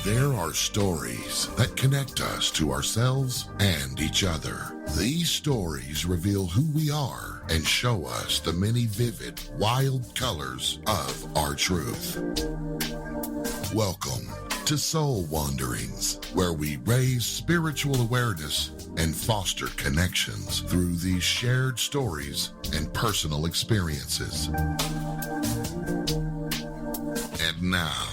There are stories that connect us to ourselves and each other. These stories reveal who we are and show us the many vivid, wild colors of our truth. Welcome to Soul Wanderings, where we raise spiritual awareness and foster connections through these shared stories and personal experiences. And now,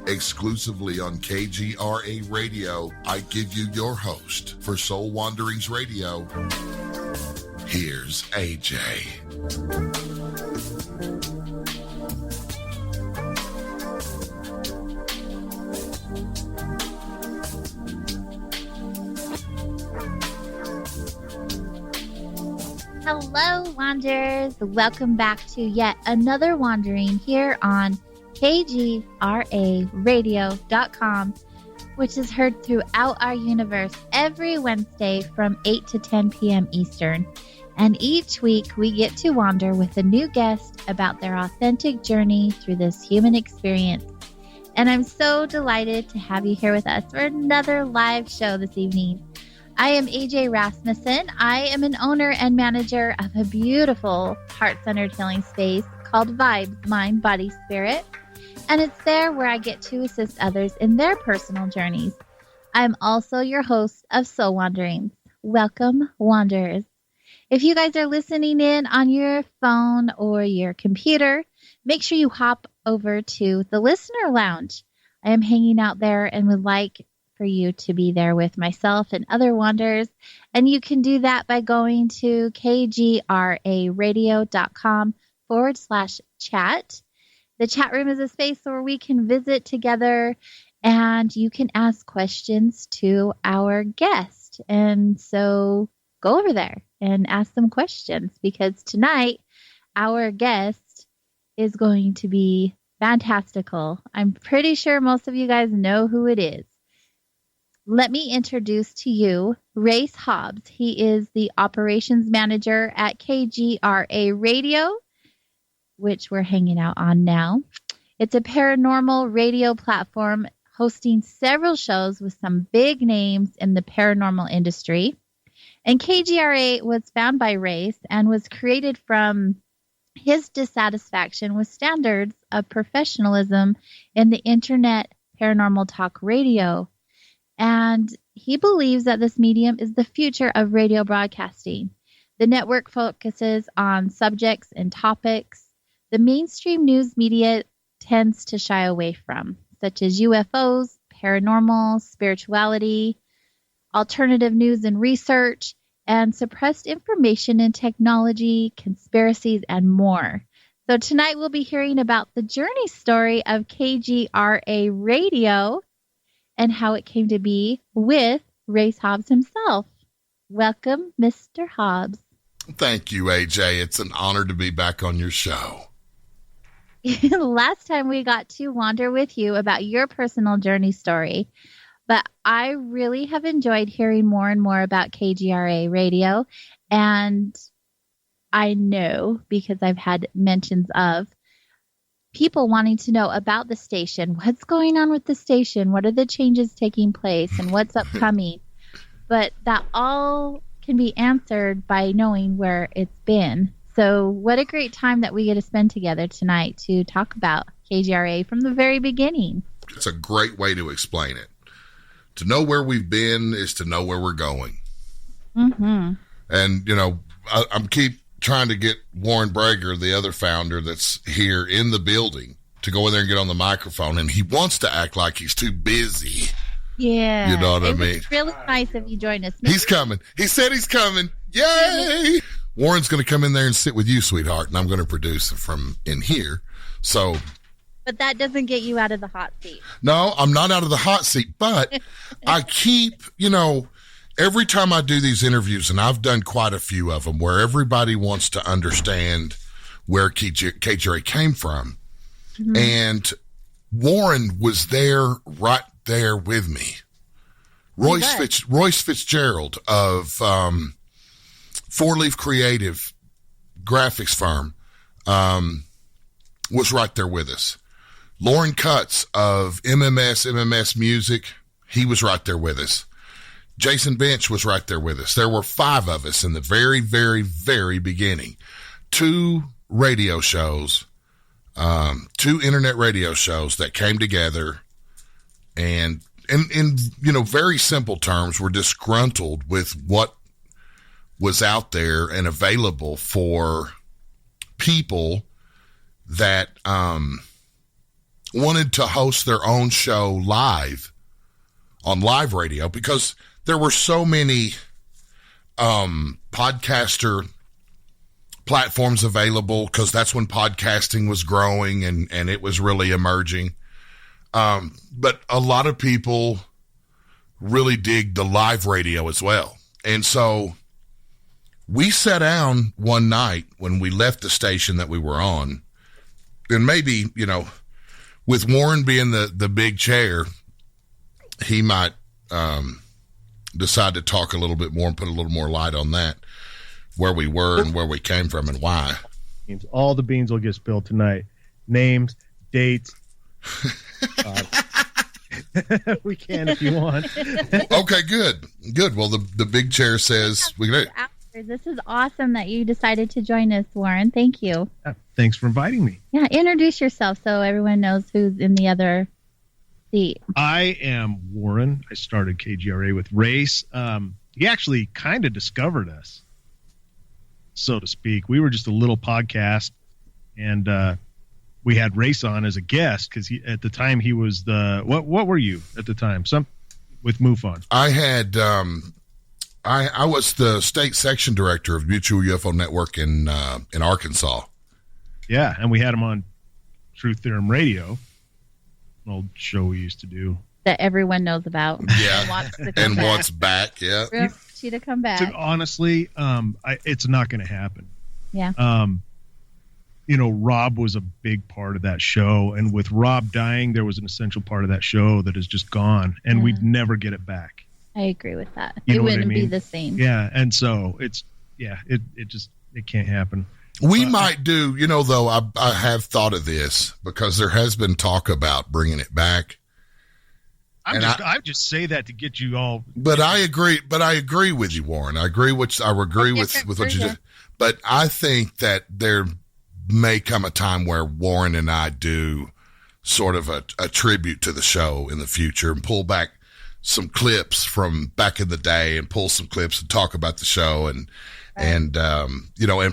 exclusively on KGRA Radio, I give you your host for Soul Wanderings Radio. Here's AJ. Hello, Wanderers. Welcome back to yet another Wandering here on KGRAradio.com, which is heard throughout our universe every Wednesday from 8 to 10 p.m. Eastern. And each week we get to wander with a new guest about their authentic journey through this human experience. And I'm so delighted to have you here with us for another live show this evening. I am AJ Rasmussen. I am an owner and manager of a beautiful heart-centered healing space called Vibes, Mind, Body, Spirit. And it's there where I get to assist others in their personal journeys. I'm also your host of Soul Wanderings. Welcome, Wanderers. If you guys are listening in on your phone or your computer, make sure you hop over to the Listener Lounge. I am hanging out there and would like for you to be there with myself and other Wanderers. And you can do that by going to kgraradio.com/chat. The chat room is a space where we can visit together and you can ask questions to our guest. And so go over there and ask them questions, because tonight our guest is going to be fantastical. I'm pretty sure most of you guys know who it is. Let me introduce to you Race Hobbs. He is the operations manager at KGRA Radio, which we're hanging out on now. It's a paranormal radio platform hosting several shows with some big names in the paranormal industry. And KGRA was found by Race and was created from his dissatisfaction with standards of professionalism in the internet paranormal talk radio. And he believes that this medium is the future of radio broadcasting. The network focuses on subjects and topics the mainstream news media tends to shy away from, such as UFOs, paranormal, spirituality, alternative news and research, and suppressed information and technology, conspiracies, and more. So tonight we'll be hearing about the journey story of KGRA Radio and how it came to be with Race Hobbs himself. Welcome, Mr. Hobbs. Thank you, AJ. It's an honor to be back on your show. Last time we got to wander with you about your personal journey story, but I really have enjoyed hearing more and more about KGRA Radio, and I know, because I've had mentions of people wanting to know about the station, what's going on with the station, what are the changes taking place, and what's upcoming, but that all can be answered by knowing where it's been. So what a great time that we get to spend together tonight to talk about KGRA from the very beginning. It's a great way to explain it. To know where we've been is to know where we're going. Mm-hmm. And, you know, I'm keep trying to get Warren Braegger, the other founder that's here in the building, to go in there and get on the microphone. And he wants to act like he's too busy. Yeah. You know what I mean? It's really nice if you join us. He's coming. He said he's coming. Yay! Warren's going to come in there and sit with you, sweetheart, and I'm going to produce from in here. So, but that doesn't get you out of the hot seat. No, I'm not out of the hot seat, but I keep, you know, every time I do these interviews, and I've done quite a few of them, where everybody wants to understand where KGRA came from. Mm-hmm. And Warren was there, right there with me. Royce Fitzgerald of Four Leaf Creative graphics firm. was right there with us. Lauren Cutts of MMS Music, he was right there with us. Jason Bench was right there with us. There were 5 of us in the very, very, very beginning. 2 radio shows, 2 internet radio shows that came together and in very simple terms, were disgruntled with what was out there and available for people that wanted to host their own show live on live radio, because there were so many podcaster platforms available, because that's when podcasting was growing and it was really emerging. But a lot of people really dig the live radio as well. And so we sat down one night when we left the station that we were on, and maybe, with Warren being the big chair, he might decide to talk a little bit more and put a little more light on that, where we were and where we came from and why. All the beans will get spilled tonight. Names, dates. We can if you want. Okay, good. Well, the big chair says we can. This is awesome that you decided to join us, Warren. Thank you. Thanks for inviting me. Yeah, introduce yourself so everyone knows who's in the other seat. I am Warren. I started KGRA with Race. He actually kind of discovered us, so to speak. We were just a little podcast, and we had Race on as a guest because at the time he was the what were you at the time? Some with MUFON. I had I was the state section director of Mutual UFO Network in Arkansas. Yeah, and we had him on Truth Theorem Radio, an old show we used to do that everyone knows about. Yeah, and wants back. Yeah, wants you to come back. So honestly, it's not going to happen. Yeah. Rob was a big part of that show, and with Rob dying, there was an essential part of that show that is just gone, and we'd never get it back. I agree with that. It wouldn't be the same. Yeah, and so it can't happen. We might do, though, I have thought of this because there has been talk about bringing it back. I just say that to get you all. But I agree with you, Warren. I agree with what you did. But I think that there may come a time where Warren and I do sort of a tribute to the show in the future and pull back some clips from back in the day and pull some clips and talk about the show and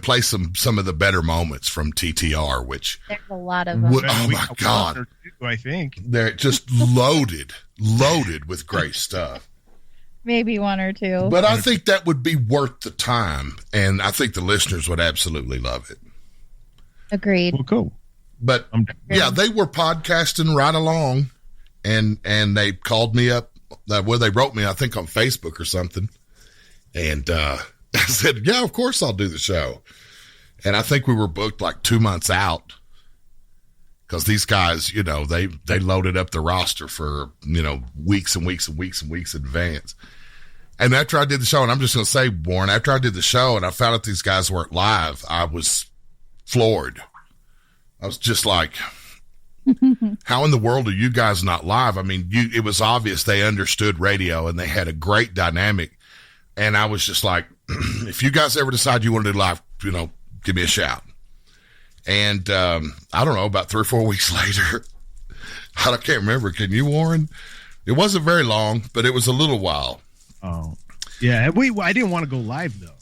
play some of the better moments from TTR, which there's a lot of them. Oh my God. I think they're just loaded with great stuff. Maybe 1 or 2. But I think that would be worth the time, and I think the listeners would absolutely love it. Agreed. Well, cool. But yeah, they were podcasting right along, and they called me up. They wrote me, I think, on Facebook or something, and I said, "Yeah, of course I'll do the show." And I think we were booked like 2 months out because these guys, they loaded up the roster for weeks and weeks and weeks and weeks in advance. And after I did the show, and I'm just going to say, Warren, after I did the show and I found out these guys weren't live, I was floored. I was just like, how in the world are you guys not live? I mean, it was obvious they understood radio and they had a great dynamic. And I was just like, if you guys ever decide you want to do live, give me a shout. And I don't know, about 3 or 4 weeks later, I can't remember. Can you, Warren? It wasn't very long, but it was a little while. Oh, yeah. I didn't want to go live, though,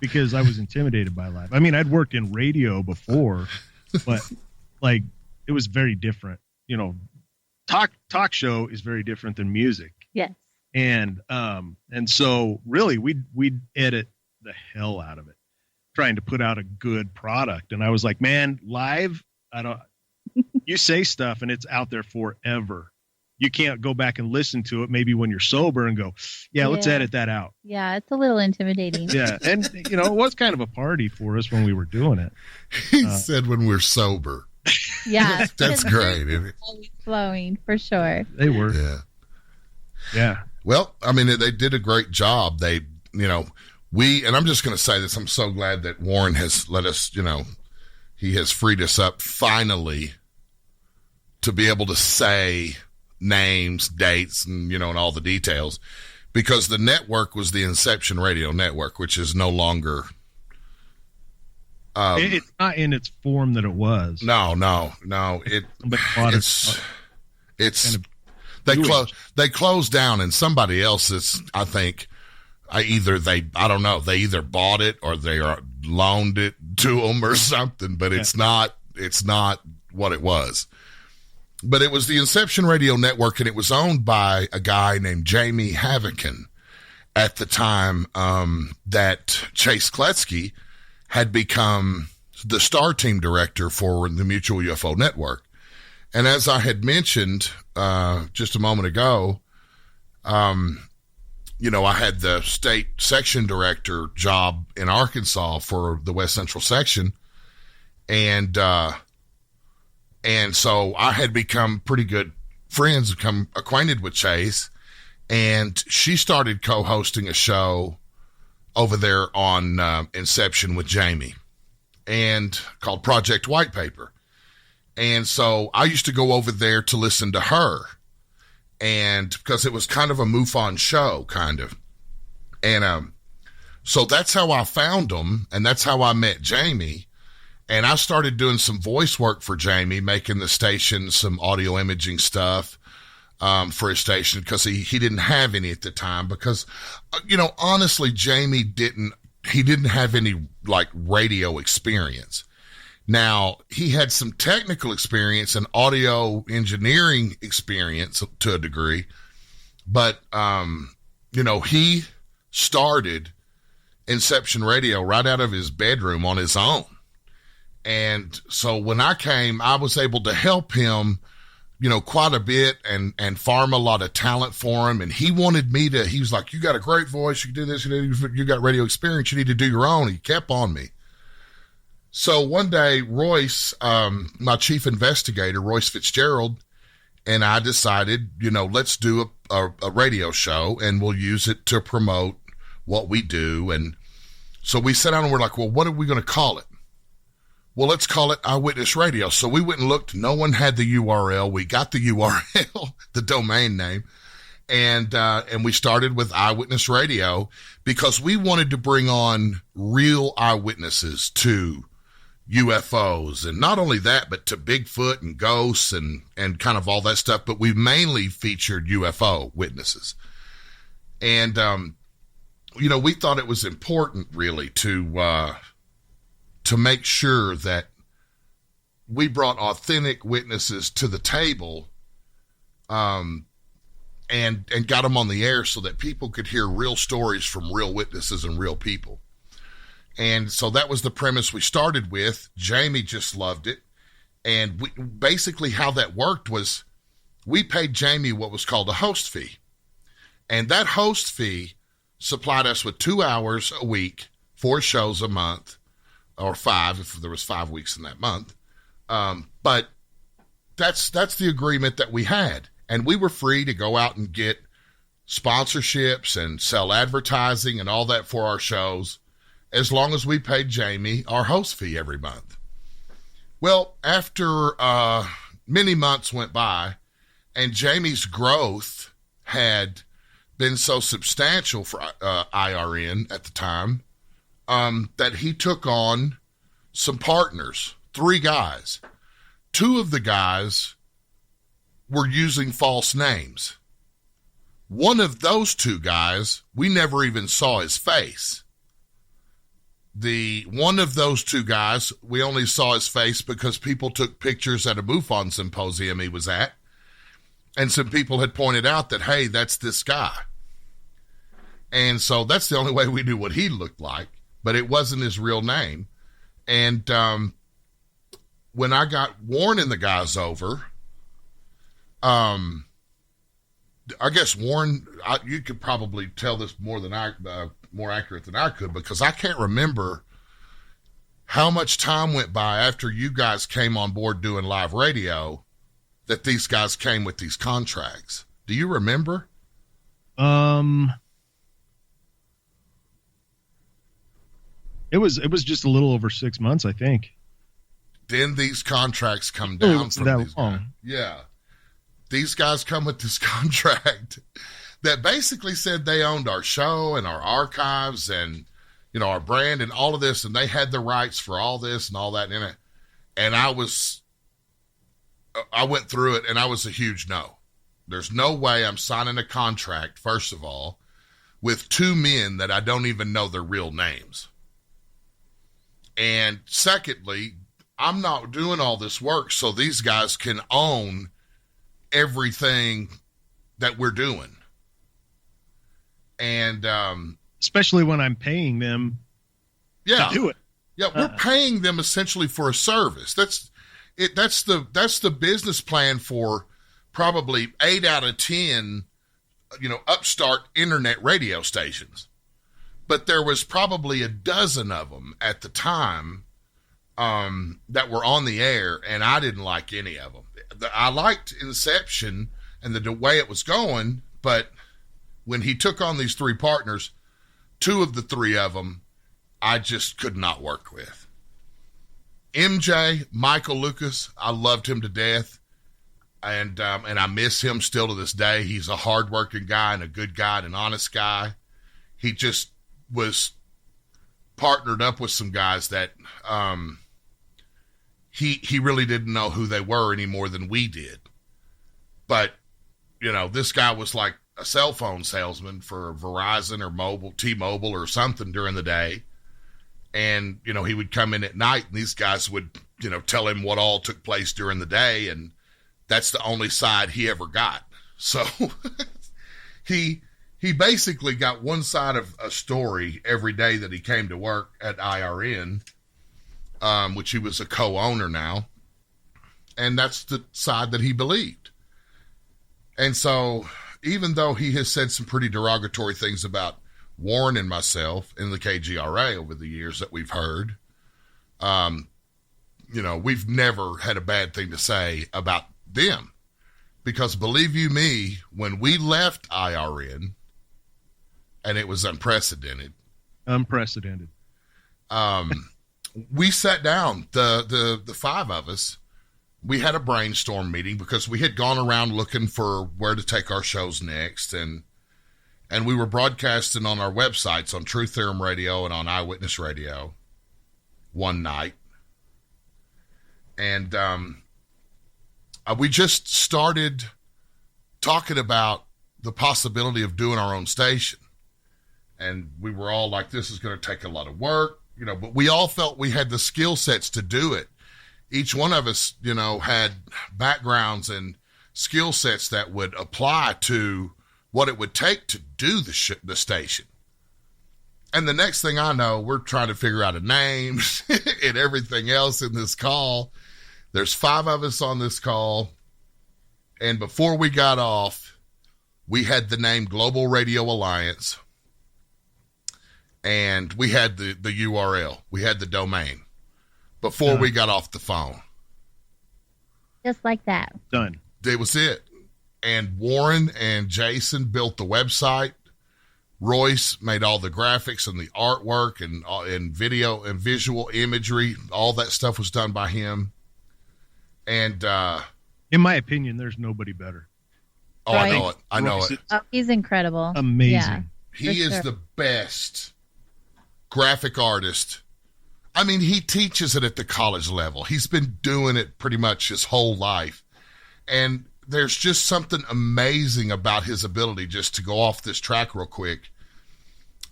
because I was intimidated by live. I mean, I'd worked in radio before, but it was very different. Talk show is very different than music. Yes. And so really we'd edit the hell out of it, trying to put out a good product. And I was like, man, live, you say stuff and it's out there forever. You can't go back and listen to it maybe when you're sober and go, let's edit that out. Yeah, it's a little intimidating. Yeah, and it was kind of a party for us when we were doing it. He said when we're sober. Yeah. That's great. Isn't it? Always flowing, for sure. They were. Yeah. Well, I mean, they did a great job. They, and I'm just going to say this. I'm so glad that Warren has let us, he has freed us up finally to be able to say names, dates, and, and all the details, because the network was the Inception Radio Network, which is no longer. It's not in its form that it was. No. It's they closed down, and somebody else is, I think, I don't know, they either bought it or they loaned it to them or something, but it's not what it was. But it was the Inception Radio Network, and it was owned by a guy named Jamie Havican at the time that Chase Kletsky had become the star team director for the Mutual UFO Network. And as I had mentioned just a moment ago, I had the state section director job in Arkansas for the West Central section. And so I had become pretty good friends, become acquainted with Chase, and she started co-hosting a show over there on Inception with Jamie, and called Project White Paper. And so I used to go over there to listen to her, and because it was kind of a MUFON show, kind of. And so that's how I found them, and that's how I met Jamie. And I started doing some voice work for Jamie, making the station some audio imaging stuff for his station, because he didn't have any at the time. Because, honestly, Jamie didn't have any like radio experience. Now, he had some technical experience and audio engineering experience to a degree, but, he started Inception Radio right out of his bedroom on his own. And so when I came, I was able to help him, quite a bit and farm a lot of talent for him. And he wanted me he was like, you got a great voice. You can do this. You got radio experience. You need to do your own. He kept on me. So one day, Royce, my chief investigator, Royce Fitzgerald, and I decided, let's do a radio show, and we'll use it to promote what we do. And so we sat down and we're like, well, what are we going to call it? Well, let's call it Eyewitness Radio. So we went and looked. No one had the URL. We got the URL, the domain name, and we started with Eyewitness Radio because we wanted to bring on real eyewitnesses to UFOs, and not only that, but to Bigfoot and ghosts and kind of all that stuff. But we mainly featured UFO witnesses, and we thought it was important, really, to make sure that we brought authentic witnesses to the table, and got them on the air so that people could hear real stories from real witnesses and real people. And so that was the premise we started with. Jamie just loved it. And basically how that worked was we paid Jamie what was called a host fee. And that host fee supplied us with 2 hours a week, 4 shows a month, or 5 if there was 5 weeks in that month. But that's the agreement that we had. And we were free to go out and get sponsorships and sell advertising and all that for our shows, as long as we paid Jamie our host fee every month. Well, after many months went by, and Jamie's growth had been so substantial for IRN at the time, that he took on some partners, 3 guys. 2 of the guys were using false names. One of those 2 guys, we never even saw his face. One of those 2 guys, we only saw his face because people took pictures at a MUFON symposium he was at, and some people had pointed out that, hey, that's this guy. And so that's the only way we knew what he looked like, but it wasn't his real name. And when I got Warren and the guys over, I guess Warren, you could probably tell this more accurate than I could, because I can't remember how much time went by after you guys came on board doing live radio that these guys came with these contracts. Do you remember? It was just a little over 6 months, I think. then these contracts come down from these guys. Yeah. These guys come with this contract that basically said they owned our show and our archives and, you know, our brand and all of this, and they had the rights for all this and all that in it. And I went through it, and I was a huge no. There's no way I'm signing a contract, first of all, with two men that I don't even know their real names. And secondly, I'm not doing all this work so these guys can own everything that we're doing. And especially when I'm paying them to do it. Yeah, we're paying them essentially for a service. That's the business plan for probably 8 out of 10, you know, upstart internet radio stations. But there was probably a dozen of them at the time that were on the air, and I didn't like any of them. I liked Inception and the way it was going, but when he took on these 3 partners, 2 of the 3 of them I just could not work with. MJ, Michael Lucas, I loved him to death, and I miss him still to this day. He's a hardworking guy and a good guy and an honest guy. He just was partnered up with some guys that he really didn't know who they were any more than we did. But, you know, this guy was like a cell phone salesman for Verizon or T-Mobile or something during the day. And, you know, he would come in at night and these guys would, you know, tell him what all took place during the day. And that's the only side he ever got. So he basically got one side of a story every day that he came to work at IRN, which he was a co-owner now. And that's the side that he believed. And so even though he has said some pretty derogatory things about Warren and myself in the KGRA over the years that we've heard, you know, we've never had a bad thing to say about them. Because believe you me, when we left IRN, and it was unprecedented. We sat down, the 5 of us, we had a brainstorm meeting because we had gone around looking for where to take our shows next. And we were broadcasting on our websites on Truth Theorem Radio and on Eyewitness Radio one night. And we just started talking about the possibility of doing our own station. And we were all like, this is going to take a lot of work, you know, but we all felt we had the skill sets to do it. Each one of us, you know, had backgrounds and skill sets that would apply to what it would take to do the station. And the next thing I know, we're trying to figure out a name and everything else in this call. There's 5 of us on this call. And before we got off, we had the name Global Radio Alliance. And we had the URL. We had the domain before we got off the phone. Just like that. Done. It was it. And Warren and Jason built the website. Royce made all the graphics and the artwork and video and visual imagery. All that stuff was done by him. And in my opinion, there's nobody better. Oh, right. I know it. Oh, he's incredible. Amazing. Yeah, he is the best graphic artist. I mean, he teaches it at the college level. He's been doing it pretty much his whole life. And there's just something amazing about his ability, just to go off this track real quick,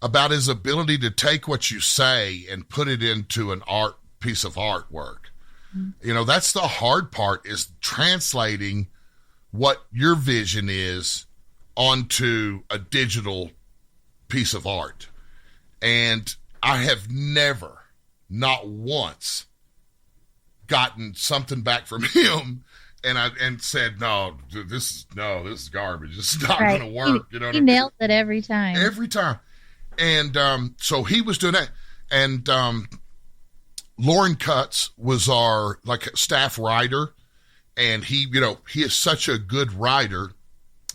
about his ability to take what you say and put it into an piece of artwork. Mm-hmm. You know, that's the hard part, is translating what your vision is onto a digital piece of art. And I have never, not once, gotten something back from him and said, no, this is garbage. It's not going to work. You know what I mean? He nails it every time. Every time. And so he was doing that. And Lauren Cutts was our staff writer. And he is such a good writer.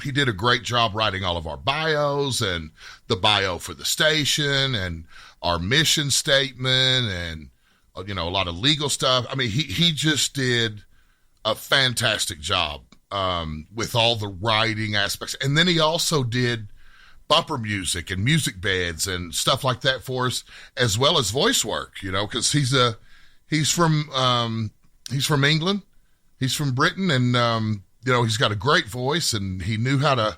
He did a great job writing all of our bios and the bio for the station and our mission statement and a lot of legal stuff. I mean, he just did a fantastic job with all the writing aspects. And then he also did bumper music and music beds and stuff like that for us, as well as voice work, because he's from England. He's from Britain, and, he's got a great voice, and he knew how to,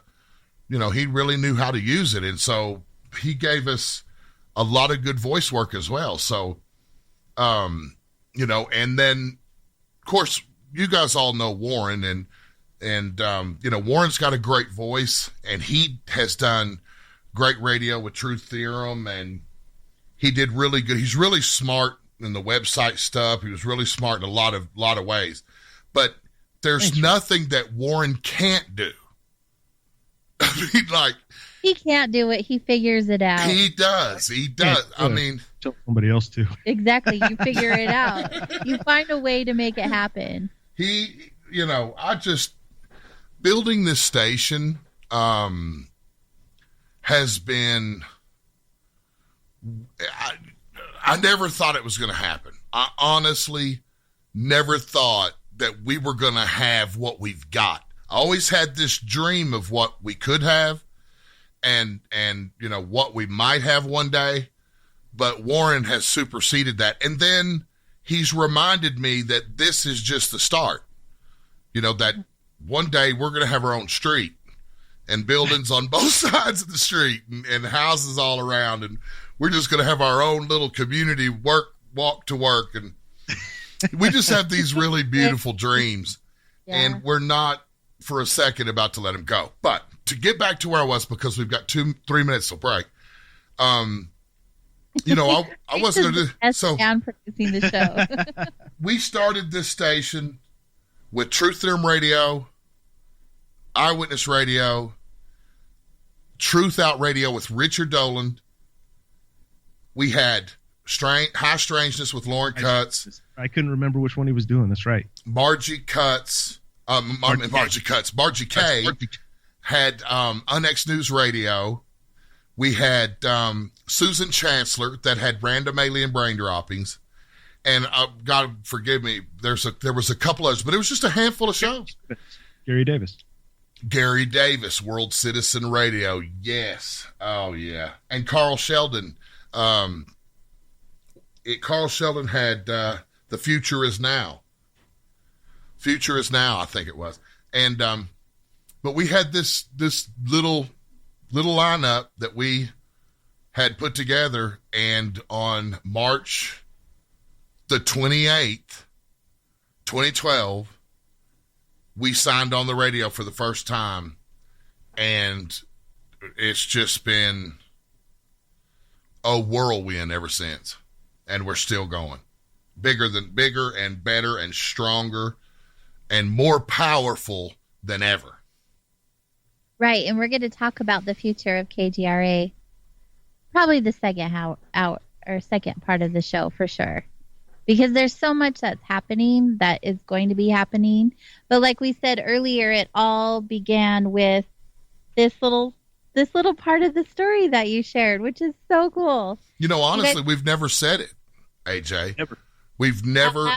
he really knew how to use it. And so he gave us a lot of good voice work as well. So, and then, of course, you guys all know Warren, and Warren's got a great voice, and he has done great radio with Truth Theorem, and he did really good. He's really smart in the website stuff. He was really smart in a lot of ways, but there's nothing that Warren can't do. I mean, like, he can't do it. He figures it out. He does. I mean, tell somebody else to. Exactly. You figure it out. You find a way to make it happen. Building this station has been, I never thought it was going to happen. I honestly never thought that we were going to have what we've got. I always had this dream of what we could have and what we might have one day, but Warren has superseded that. And then he's reminded me that this is just the start. That one day we're going to have our own street and buildings on both sides of the street and houses all around. And we're just going to have our own little community walk to work. And we just have these really beautiful dreams. Yeah. And we're not for a second about to let them go. But to get back to where I was, because we've got 3 minutes till break. I wasn't going to do so. Producing the show. We started this station with Truth Theorem Radio, Eyewitness Radio, Truth Out Radio with Richard Dolan. We had High Strangeness with Lauren Cutts. I couldn't remember which one he was doing. That's right. Margie Cutts. Margie K. Had Unx News Radio. We had Susan Chancellor that had random alien brain droppings. And God forgive me, there was a couple others, but it was just a handful of shows. Gary Davis, World Citizen Radio. Yes. Oh, yeah. And Carl Sheldon. Carl Sheldon had The Future Is Now. Future Is Now, I think it was. And but we had this little lineup that we had put together, and on March the 28th, 2012, we signed on the radio for the first time, and it's just been a whirlwind ever since, and we're still going. Bigger and better and stronger and more powerful than ever. Right, and we're going to talk about the future of KGRA probably the second part of the show for sure. Because there's so much that's happening that is going to be happening. But like we said earlier, it all began with this little part of the story that you shared, which is so cool. Honestly, we've never said it, AJ. Never.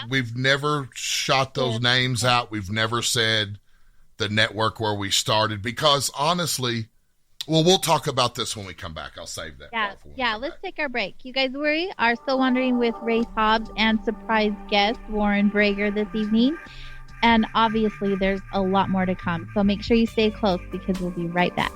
We've never shot those names out. We've never said the network where we started, because honestly, we'll talk about this when we come back. I'll save that. Yeah. Let's take our break. You guys are still wondering with Race Hobbs and surprise guest Warren Braegger this evening. And obviously there's a lot more to come. So make sure you stay close, because we'll be right back.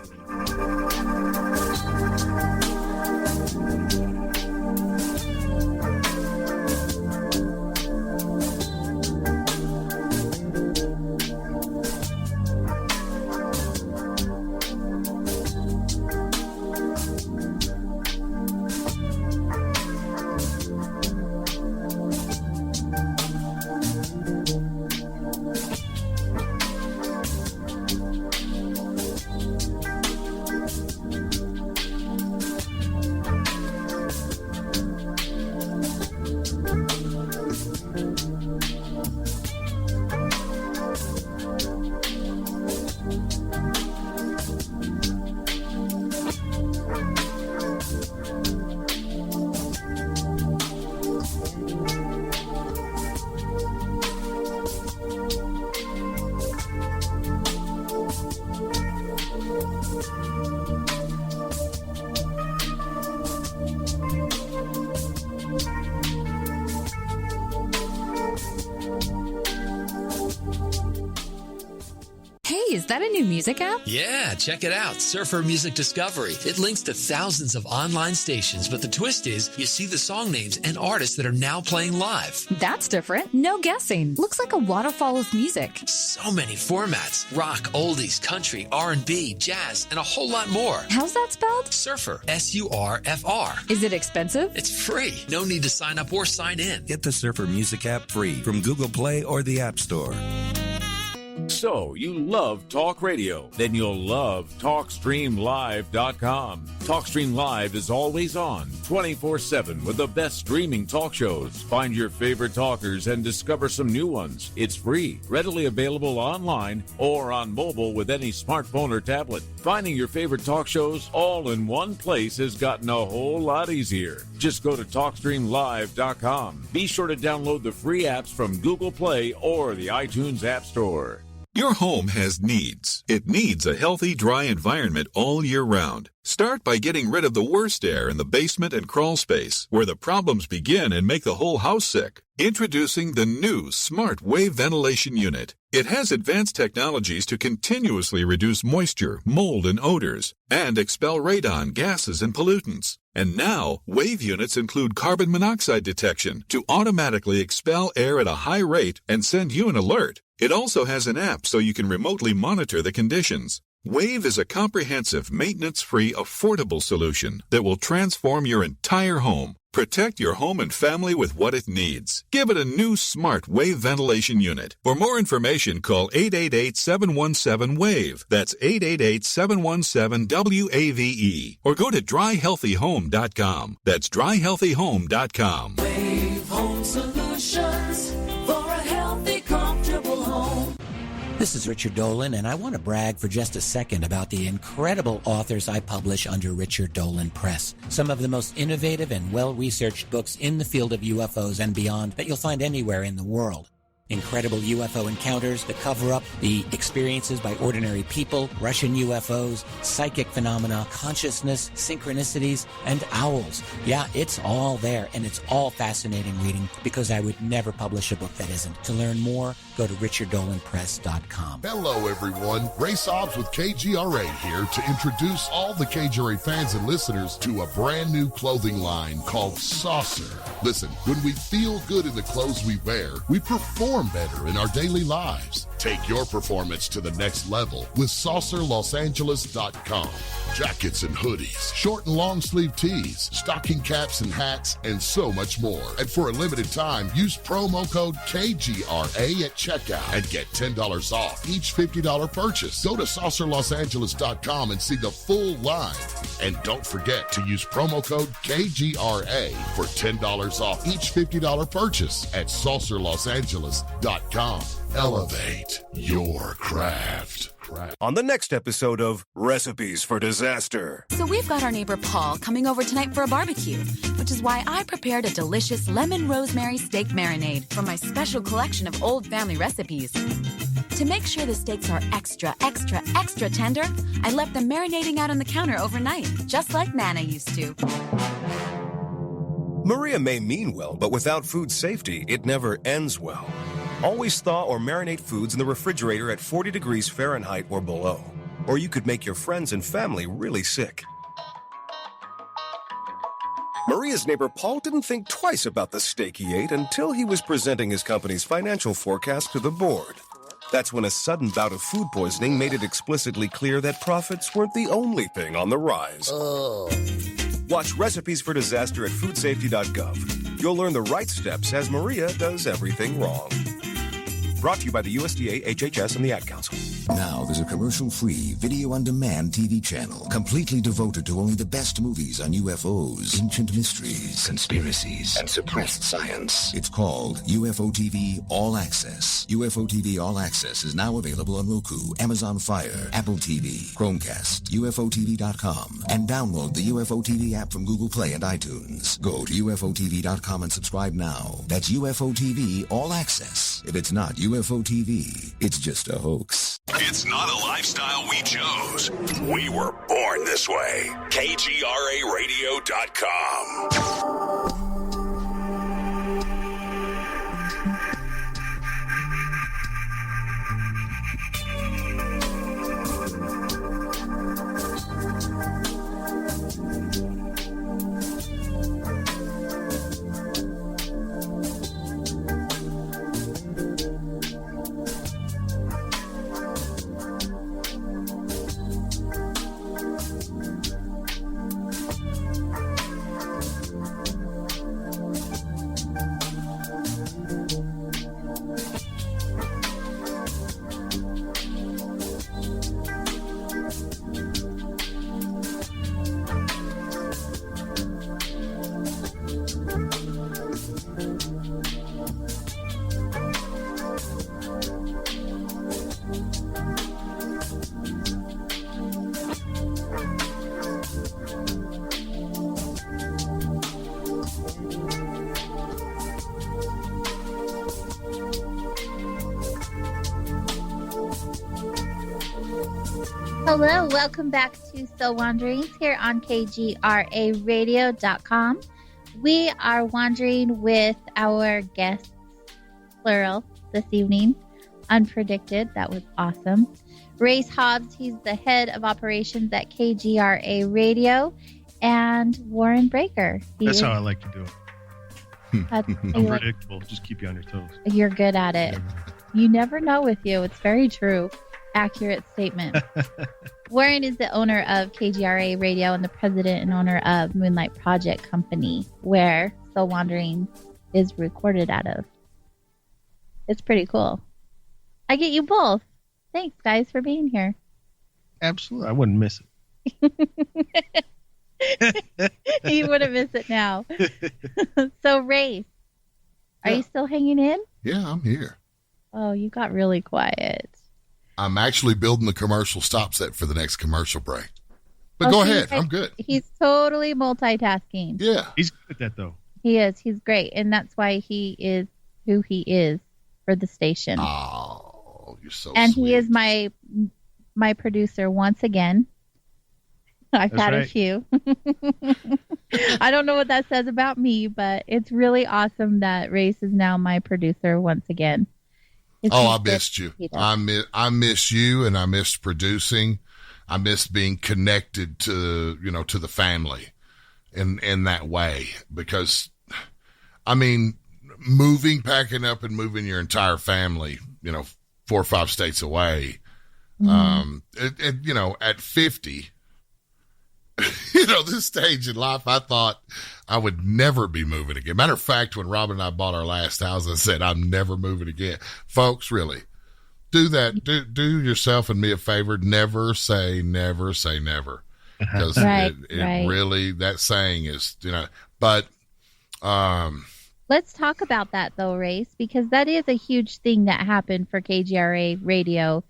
Hey, is that a new music app? Yeah, check it out. Surfer Music Discovery. It links to thousands of online stations, but the twist is you see the song names and artists that are now playing live. That's different. No guessing. Looks like a waterfall of music. So many formats. Rock, oldies, country, R&B, jazz, and a whole lot more. How's that spelled? Surfer. S-U-R-F-R. Is it expensive? It's free. No need to sign up or sign in. Get the Surfer Music app free from Google Play or the App Store. So, you love talk radio? Then you'll love TalkStreamLive.com. TalkStream Live is always on, 24/7 with the best streaming talk shows. Find your favorite talkers and discover some new ones. It's free, readily available online or on mobile with any smartphone or tablet. Finding your favorite talk shows all in one place has gotten a whole lot easier. Just go to TalkStreamLive.com. Be sure to download the free apps from Google Play or the iTunes App Store. Your home has needs. It needs a healthy, dry environment all year round. Start by getting rid of the worst air in the basement and crawl space, where the problems begin and make the whole house sick. Introducing the new Smart Wave Ventilation Unit. It has advanced technologies to continuously reduce moisture, mold, and odors, and expel radon, gases, and pollutants. And now, Wave units include carbon monoxide detection to automatically expel air at a high rate and send you an alert. It also has an app so you can remotely monitor the conditions. Wave is a comprehensive, maintenance-free, affordable solution that will transform your entire home. Protect your home and family with what it needs. Give it a new Smart Wave Ventilation Unit. For more information, call 888-717-WAVE. That's 888-717-WAVE. Or go to dryhealthyhome.com. That's dryhealthyhome.com. Wave Home Solutions for a healthy, comfortable home. This is Richard Dolan, and I want to brag for just a second about the incredible authors I publish under Richard Dolan Press. Some of the most innovative and well-researched books in the field of UFOs and beyond that you'll find anywhere in the world. Incredible UFO encounters, the cover-up, the experiences by ordinary people, Russian UFOs, psychic phenomena, consciousness, synchronicities, and owls. Yeah, it's all there, and it's all fascinating reading because I would never publish a book that isn't. To learn more, go to richarddolanpress.com. Hello, everyone. Ray Hobbs with KGRA here to introduce all the KGRA fans and listeners to a brand new clothing line called Saucer. Listen, when we feel good in the clothes we wear, we perform better in our daily lives. Take your performance to the next level with SaucerLosAngeles.com. Jackets and hoodies, short and long sleeve tees, stocking caps and hats, and so much more. And for a limited time, use promo code KGRA at checkout and get $10 off each $50 purchase. Go to SaucerLosAngeles.com and see the full line. And don't forget to use promo code KGRA for $10 off each $50 purchase at SaucerLosAngeles.com. Elevate your craft. On the next episode of Recipes for Disaster. So we've got our neighbor Paul coming over tonight for a barbecue, which is why I prepared a delicious lemon rosemary steak marinade from my special collection of old family recipes. To make sure the steaks are extra, extra, extra tender, I left them marinating out on the counter overnight, just like Nana used to. Maria may mean well, but without food safety, it never ends well. Always thaw or marinate foods in the refrigerator at 40 degrees Fahrenheit or below, or you could make your friends and family really sick. Maria's neighbor Paul didn't think twice about the steak he ate until he was presenting his company's financial forecast to the board. That's when a sudden bout of food poisoning made it explicitly clear that profits weren't the only thing on the rise. Watch Recipes for Disaster at foodsafety.gov. You'll learn the right steps as Maria does everything wrong. Brought to you by the USDA, HHS, and the Ad Council. Now there's a commercial-free, video-on-demand TV channel completely devoted to only the best movies on UFOs, ancient mysteries, conspiracies, and suppressed science. It's called UFO TV All Access. UFO TV All Access is now available on Roku, Amazon Fire, Apple TV, Chromecast, UFOTV.com, and download the UFO TV app from Google Play and iTunes. Go to UFOTV.com and subscribe now. That's UFO TV All Access. If it's not UFO TV, it's just a hoax. It's not a lifestyle we chose. We were born this way. KGRARadio.com. Hello, welcome back to Soul Wanderings here on KGRAradio.com. We are wandering with our guests, plural, this evening. Unpredicted. That was awesome. Race Hobbs, he's the head of operations at KGRA Radio, and Warren Braegger. That's how I like to do it. Unpredictable. Just keep you on your toes. You're good at it. You never know with you. It's very true. Accurate statement. Warren is the owner of KGRA Radio and the president and owner of Moonlight Project Company, where Soul Wandering is recorded out of. It's pretty cool. I get you both. Thanks, guys, for being here. Absolutely. I wouldn't miss it. You wouldn't miss it now. So, Race, are you still hanging in? Yeah, I'm here. Oh, you got really quiet. I'm actually building the commercial stop set for the next commercial break. But go ahead. I'm good. He's totally multitasking. Yeah. He's good at that, though. He is. He's great. And that's why he is who he is for the station. Oh, you're so and sweet. He is my producer once again. I've had a few. I don't know what that says about me, but it's really awesome that Race is now my producer once again. I missed you. I miss you, and I missed producing. I missed being connected to the family in that way, because I mean, packing up and moving your entire family, 4 or 5 states away. At 50, this stage in life, I thought I would never be moving again. Matter of fact, when Robin and I bought our last house, I said, I'm never moving again. Folks, really, do that. Do yourself and me a favor. Never say never. Because it really, that saying is, but, let's talk about that though, Race, because that is a huge thing that happened for KGRA Radio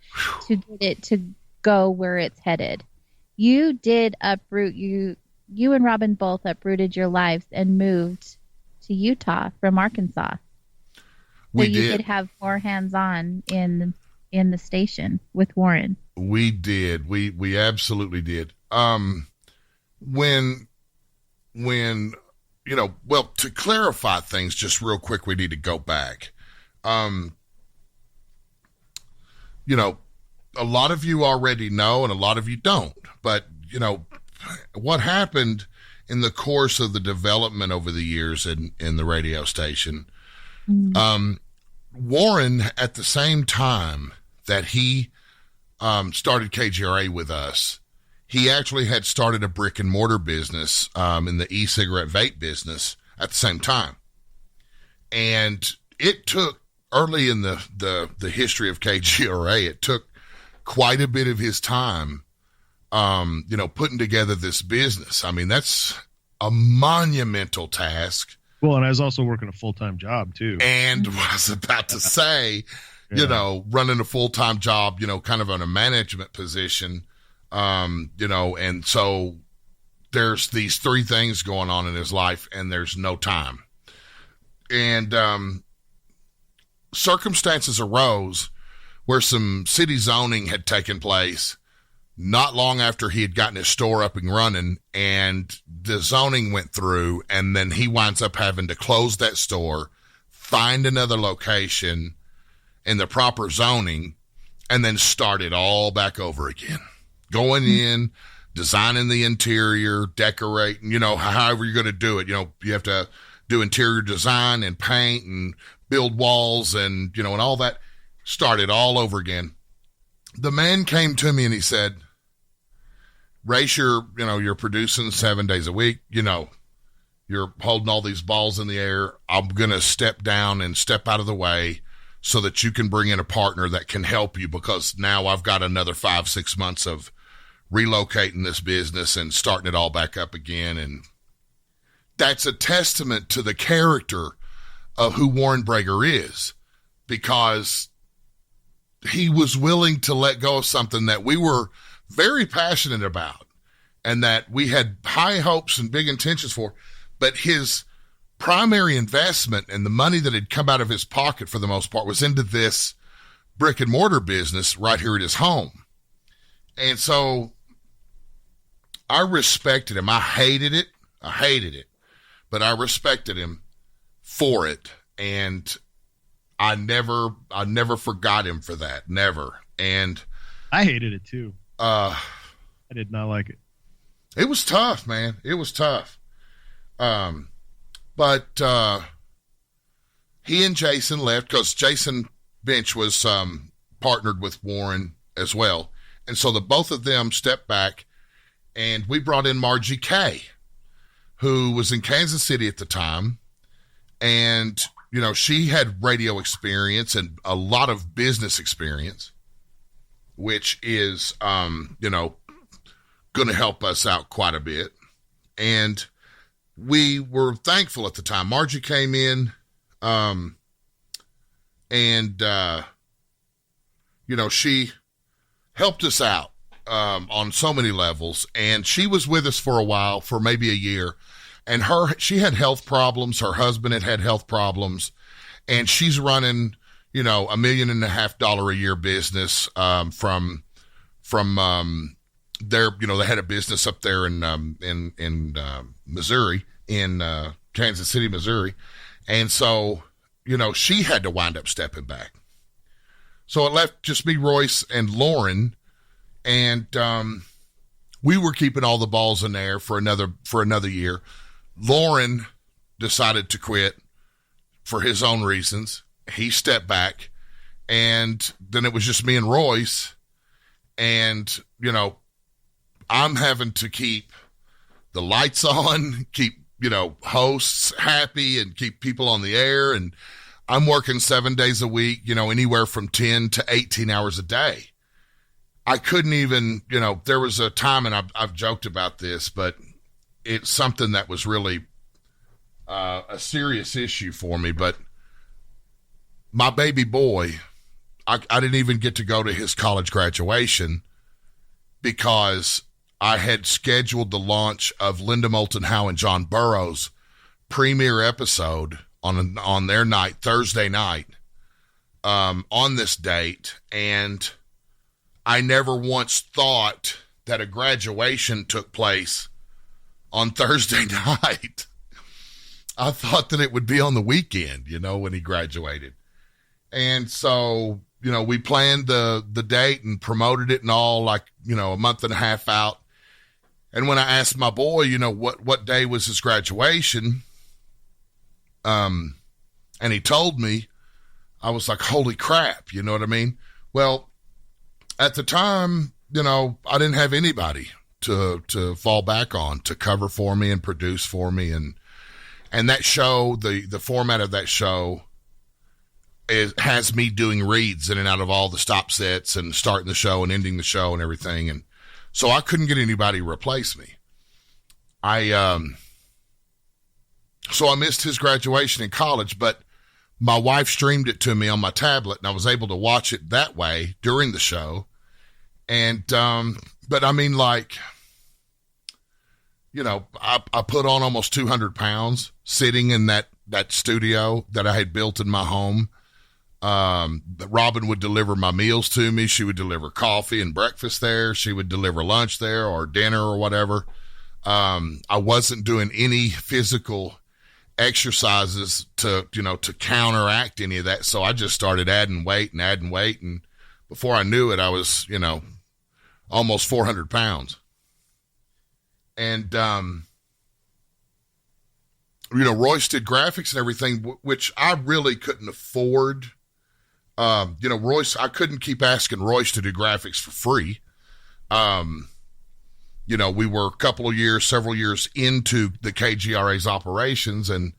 to get it to go where it's headed. You did uproot, you and Robin both uprooted your lives and moved to Utah from Arkansas. We you could have more hands-on in the station with Warren. We did. We absolutely did. When to clarify things just real quick, we need to go back. A lot of you already know and a lot of you don't, but what happened in the course of the development over the years in the radio station, Warren, at the same time that he started KGRA with us, he actually had started a brick and mortar business in the e-cigarette vape business at the same time. And it took, early in the history of KGRA, it took quite a bit of his time, putting together this business. I mean, that's a monumental task. Well, and I was also working a full-time job too. And I was about to say, running a full-time job, kind of on a management position, and so there's these 3 things going on in his life and there's no time. And circumstances arose where some city zoning had taken place not long after he had gotten his store up and running, and the zoning went through, and then he winds up having to close that store, find another location in the proper zoning, and then start it all back over again. Going in, designing the interior, decorating, however you're going to do it. You have to do interior design and paint and build walls and, and all that. Start it all over again. The man came to me and he said, Race, you're producing 7 days a week. You're holding all these balls in the air. I'm going to step down and step out of the way so that you can bring in a partner that can help you, because now I've got another 5-6 months of relocating this business and starting it all back up again. And that's a testament to the character of who Warren Braegger is, because he was willing to let go of something that we were very passionate about and that we had high hopes and big intentions for. But his primary investment and the money that had come out of his pocket for the most part was into this brick and mortar business right here at his home. And so I respected him. I hated it, but I respected him for it. And I never forgot him for that. Never. And I hated it too. I did not like it. It was tough, man. It was tough. But he and Jason left because Jason Bench was partnered with Warren as well. And so the both of them stepped back, and we brought in Margie Kay, who was in Kansas City at the time. And, you know, she had radio experience and a lot of business experience, which is, you know, going to help us out quite a bit. And we were thankful at the time. Margie came in, and, you know, she helped us out on so many levels. And she was with us for a while, for maybe a year. And she had health problems. Her husband had health problems. And she's running, you know, $1.5 million a year business from their, you know, they had a business up there in Missouri, in Kansas City, Missouri. And so, you know, she had to wind up stepping back. So it left just me, Royce, and Lauren, and we were keeping all the balls in the air for another year. Lauren decided to quit for his own reasons. He stepped back, and then it was just me and Royce, and, you know, I'm having to keep the lights on, keep, you know, hosts happy, and keep people on the air. And I'm working 7 days a week, you know, anywhere from 10 to 18 hours a day. I couldn't even, you know, there was a time, and I've joked about this, but it's something that was really a serious issue for me. But my baby boy, I didn't even get to go to his college graduation because I had scheduled the launch of Linda Moulton Howe and John Burroughs' premiere episode on their night, Thursday night, on this date. And I never once thought that a graduation took place on Thursday night. I thought that it would be on the weekend, you know, when he graduated. And so, you know, we planned the date and promoted it and all, like, you know, a month and a half out. And when I asked my boy, you know, what day was his graduation, and he told me, I was like, holy crap, you know what I mean? Well, at the time, you know, I didn't have anybody to fall back on to cover for me and produce for me. And that show, the format of that show has me doing reads in and out of all the stop sets and starting the show and ending the show and everything. And so I couldn't get anybody to replace me. So I missed his graduation in college, but my wife streamed it to me on my tablet, and I was able to watch it that way during the show. And, but I mean, like, you know, I put on almost 200 pounds sitting in that studio that I had built in my home. Robin would deliver my meals to me. She would deliver coffee and breakfast there. She would deliver lunch there or dinner or whatever. I wasn't doing any physical exercises to counteract any of that. So I just started adding weight. And before I knew it, I was, you know, almost 400 pounds. And, you know, Royce did graphics and everything, which I really couldn't afford. You know, Royce, I couldn't keep asking Royce to do graphics for free. You know, we were several years into the KGRA's operations, and,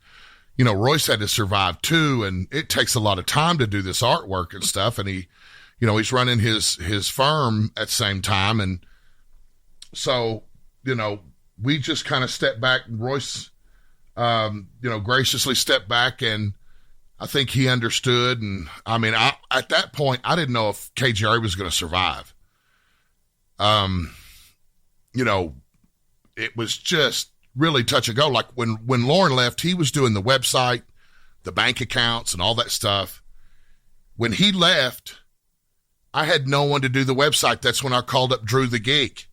you know, Royce had to survive too. And it takes a lot of time to do this artwork and stuff. And he, you know, he's running his firm at the same time. And so, you know, we just kind of stepped back, and Royce, you know, graciously stepped back, and I think he understood. And I mean, at that point, I didn't know if KGRA was going to survive. You know, it was just really touch and go. Like when Lauren left, he was doing the website, the bank accounts, and all that stuff. When he left, I had no one to do the website. That's when I called up Drew the Geek.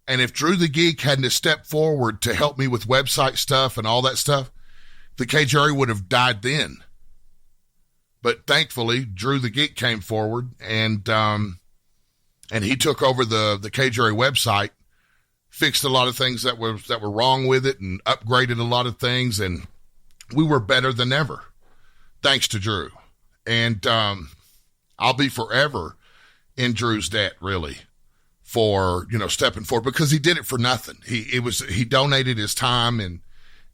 And if Drew the Geek hadn't stepped forward to help me with website stuff and all that stuff, the KGRA would have died then. But thankfully, Drew the Geek came forward, and he took over the KGRA website, fixed a lot of things that were wrong with it, and upgraded a lot of things, and we were better than ever, thanks to Drew. And I'll be forever in Drew's debt, really, for stepping forward, because he did it for nothing. He donated his time and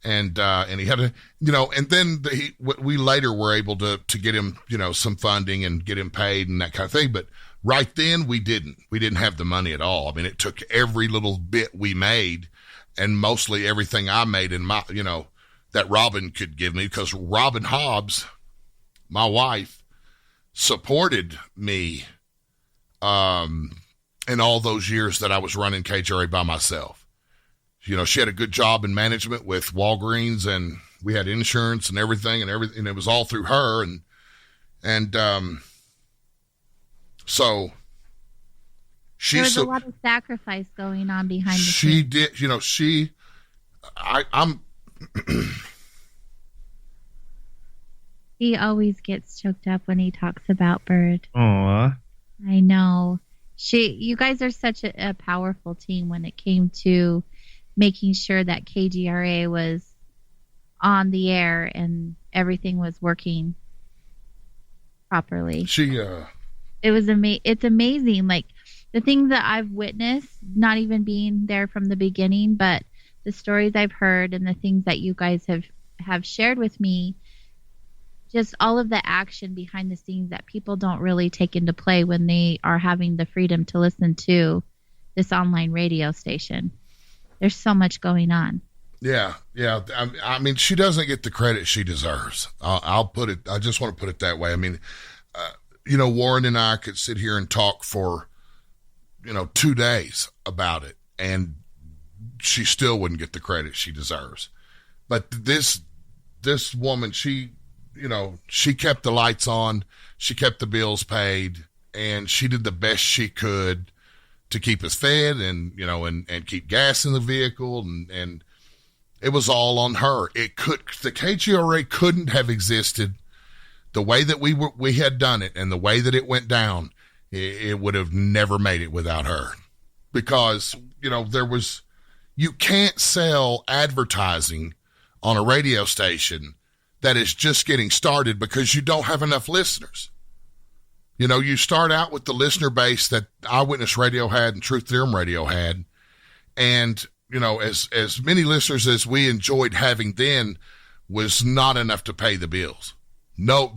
he had and then we later were able to get him some funding and get him paid and that kind of thing. But right then we didn't have the money at all. I mean, it took every little bit we made, and mostly everything I made in my that Robin could give me, because Robin Hobbs, my wife, supported me in all those years that I was running KGRA by myself. She had a good job in management with Walgreens, and we had insurance and everything, and it was all through her. And so she, there was a lot of sacrifice going on behind the scenes. She did, I'm he always gets choked up when he talks about Bird. Aw. I know. You guys are such a powerful team when it came to making sure that KGRA was on the air and everything was working properly. It's amazing. Like, the things that I've witnessed, not even being there from the beginning, but the stories I've heard and the things that you guys have shared with me, just all of the action behind the scenes that people don't really take into play when they are having the freedom to listen to this online radio station. There's so much going on. Yeah. I mean, she doesn't get the credit she deserves. I'll put it. I just want to put it that way. I mean, Warren and I could sit here and talk for 2 days about it, and she still wouldn't get the credit she deserves. But this woman, she kept the lights on, she kept the bills paid, and she did the best she could to keep us fed and keep gas in the vehicle. And it was all on her. The KGRA couldn't have existed the way that we had done it, and the way that it went down. It would have never made it without her, because, you can't sell advertising on a radio station that is just getting started because you don't have enough listeners. You start out with the listener base that Eyewitness Radio had and Truth Theorem Radio had. And, as many listeners as we enjoyed having then was not enough to pay the bills. No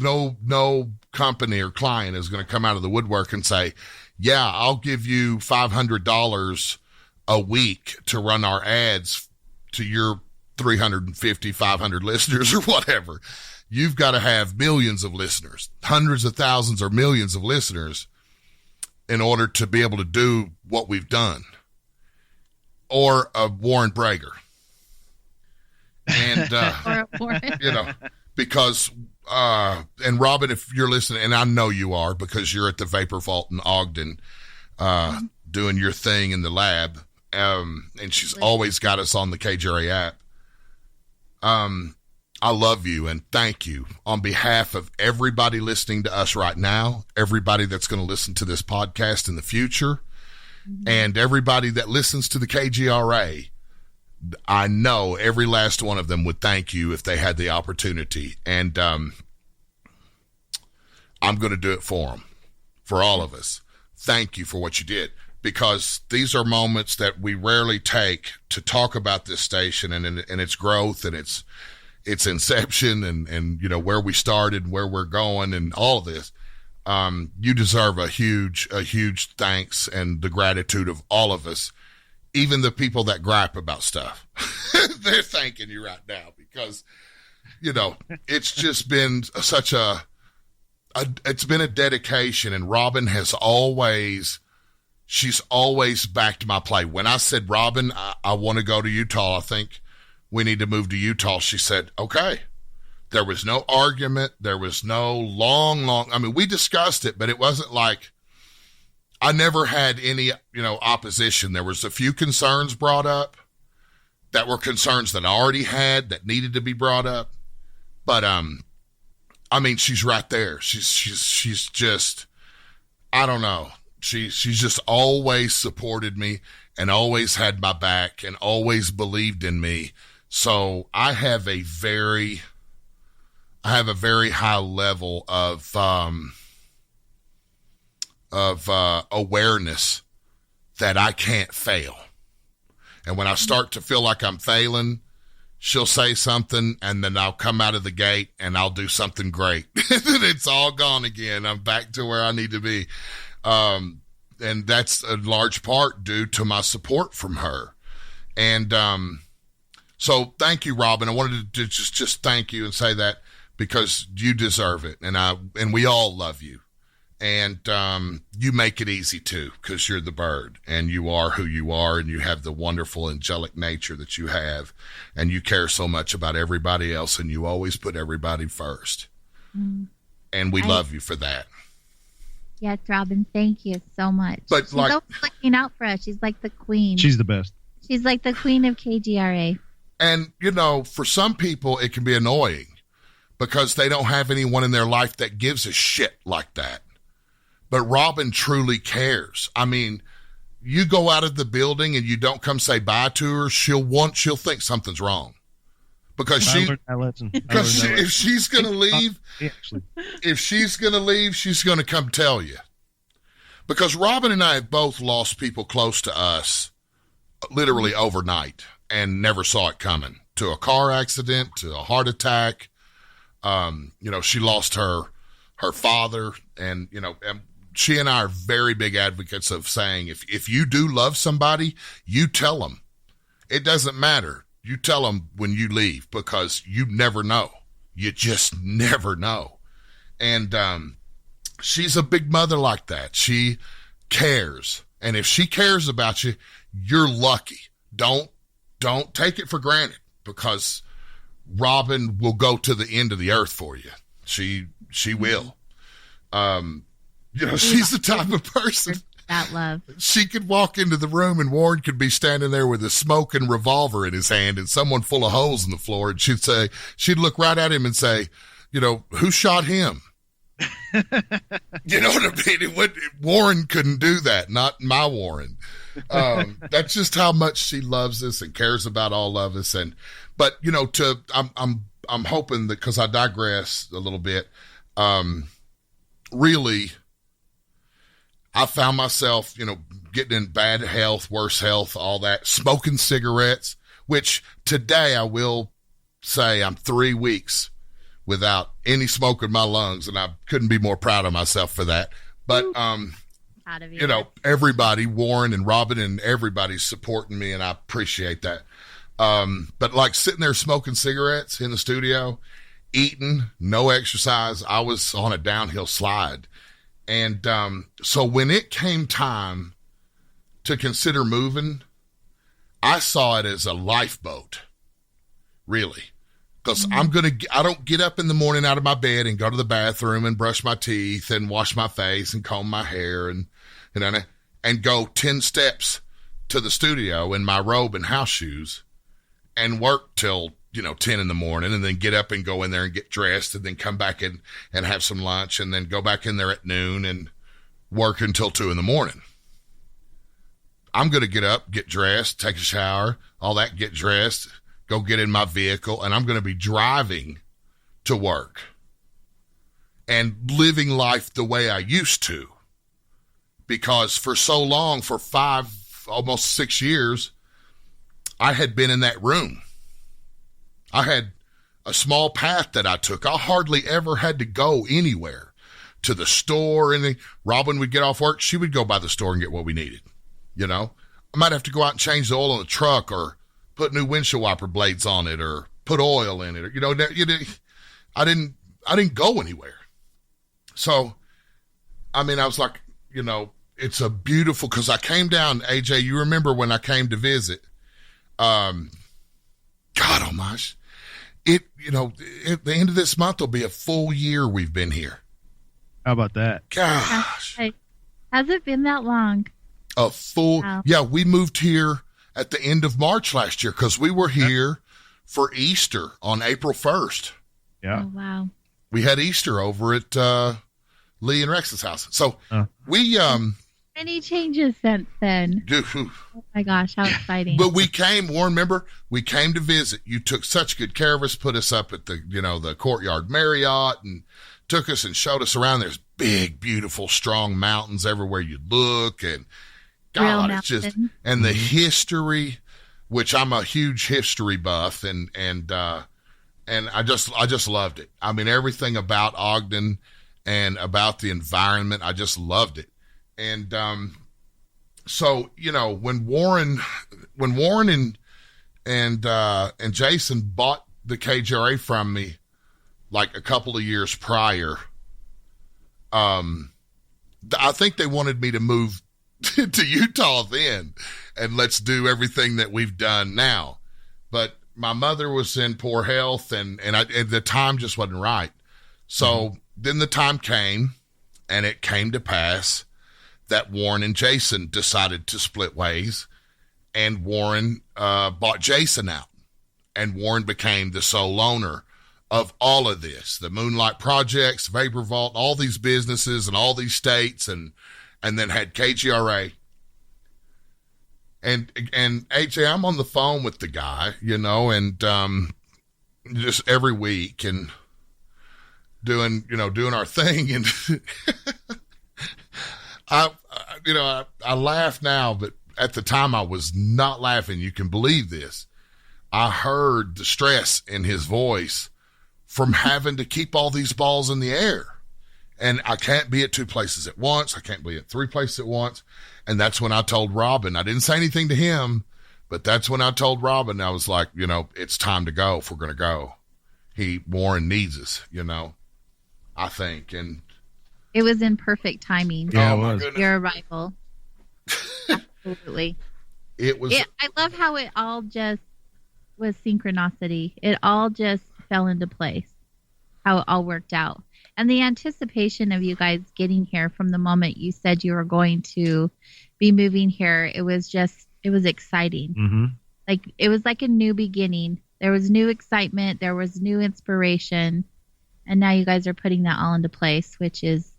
company or client is going to come out of the woodwork and say, yeah, I'll give you $500 a week to run our ads to your 350, 500 listeners or whatever. You've got to have millions of listeners, hundreds of thousands or millions of listeners, in order to be able to do what we've done. Or a Warren Braegger. And, because, and Robin, if you're listening, and I know you are because you're at the Vapor Vault in Ogden, doing your thing in the lab. And she's always got us on the KGRA app. I love you and thank you on behalf of everybody listening to us right now, everybody that's going to listen to this podcast in the future, and everybody that listens to the KGRA. I know every last one of them would thank you if they had the opportunity. And I'm going to do it for them, for all of us. Thank you for what you did, because these are moments that we rarely take to talk about this station and its growth and its inception and where we started, where we're going, and all of this. You deserve a huge thanks and the gratitude of all of us, even the people that gripe about stuff. They're thanking you right now, because it's just been such it's been a dedication, and Robin has she's always backed my play. When I said, Robin, I want to go to Utah, I think we need to move to Utah, she said, okay. There was no argument. There was no long, I mean, we discussed it, but it wasn't like, I never had any, opposition. There was a few concerns brought up that were concerns that I already had that needed to be brought up. But, she's right there. She's just, I don't know. She's just always supported me and always had my back and always believed in me. So I have a very high level of awareness that I can't fail. And when I start to feel like I'm failing, she'll say something and then I'll come out of the gate and I'll do something great. And it's all gone again. I'm back to where I need to be. And that's a large part due to my support from her. And, so thank you, Robin. I wanted to just thank you and say that because you deserve it. And we all love you. And, you make it easy too, because you're the bird and you are who you are and you have the wonderful angelic nature that you have and you care so much about everybody else and you always put everybody first. And we love you for that. Yes, Robin, thank you so much. But she's always looking out for us. She's like the queen. She's the best. She's like the queen of KGRA. And, for some people, it can be annoying because they don't have anyone in their life that gives a shit like that. But Robin truly cares. I mean, you go out of the building and you don't come say bye to her, she'll think something's wrong. Because if she's going to leave, she's going to come tell you. Because Robin and I have both lost people close to us literally overnight and never saw it coming, to a car accident, to a heart attack. She lost her father and she and I are very big advocates of saying, if you do love somebody, you tell them. It doesn't matter. You tell them when you leave because you never know. You just never know. And she's a big mother like that. She cares. And if she cares about you, you're lucky. Don't take it for granted because Robin will go to the end of the earth for you. She will. She's the type of person that love. She could walk into the room and Warren could be standing there with a smoking revolver in his hand and someone full of holes in the floor. And she'd look right at him and say, who shot him? You know what I mean? Warren couldn't do that. Not my Warren. That's just how much she loves us and cares about all of us. But I'm hoping that, cause I digress a little bit. Really, I found myself, getting in bad health, worse health, all that, smoking cigarettes, which today I will say I'm 3 weeks without any smoke in my lungs, and I couldn't be more proud of myself for that. But, proud of you. Everybody, Warren and Robin and everybody's supporting me, and I appreciate that. But like sitting there smoking cigarettes in the studio, eating, no exercise, I was on a downhill slide. And so when it came time to consider moving, I saw it as a lifeboat, really. Because I don't get up in the morning out of my bed and go to the bathroom and brush my teeth and wash my face and comb my hair and go 10 steps to the studio in my robe and house shoes and work till 10 in the morning and then get up and go in there and get dressed and then come back in and have some lunch and then go back in there at noon and work until 2 in the morning. I'm going to get up, get dressed, take a shower, all that, get dressed, go get in my vehicle, and I'm going to be driving to work and living life the way I used to. Because for so long, for 5, almost 6 years, I had been in that room. I had a small path that I took. I hardly ever had to go anywhere, to the store. And Robin would get off work. She would go by the store and get what we needed. I might have to go out and change the oil on the truck or put new windshield wiper blades on it or put oil in it. Or, I didn't go anywhere. So, I was like, it's a beautiful, because I came down, AJ, you remember when I came to visit, God almighty, at the end of this month will be a full year we've been here. How about that? Gosh. Has it been that long? A full, Wow. yeah, we moved here at the end of March last year because we were here for Easter on April 1st. Yeah. Oh, wow. We had Easter over at Lee and Rex's house. So we Any changes since then? Oh my gosh, how exciting. But we came, Warren, remember, we came to visit. You took such good care of us, put us up at the, the Courtyard Marriott and took us and showed us around. There's big, beautiful, strong mountains everywhere you look. And God, it's just, and the history, which I'm a huge history buff and I just loved it. I mean, everything about Ogden and about the environment, I just loved it. And so, when Warren and Jason bought the KGRA from me like a couple of years prior, I think they wanted me to move to Utah then and let's do everything that we've done now. But my mother was in poor health and the time just wasn't right. So then the time came, and it came to pass that Warren and Jason decided to split ways, and Warren bought Jason out, and Warren became the sole owner of all of this, the Moonlight Projects, Vapor Vault, all these businesses and all these states, and then had KGRA. And AJ, I'm on the phone with the guy, and just every week and doing our thing. And I laugh now, but at the time I was not laughing. You can believe this. I heard the stress in his voice from having to keep all these balls in the air. And I can't be at two places at once. I can't be at three places at once. And that's when I told Robin, I didn't say anything to him, but that's when I told Robin, I was like, it's time to go if we're going to go. Warren needs us, I think. And It was in perfect timing. Yeah, it was. Your arrival. Absolutely. It was. I love how it all just was synchronicity. It all just fell into place, how it all worked out. And the anticipation of you guys getting here from the moment you said you were going to be moving here, it was exciting. Mm-hmm. Like, it was like a new beginning. There was new excitement. There was new inspiration. And now you guys are putting that all into place, which is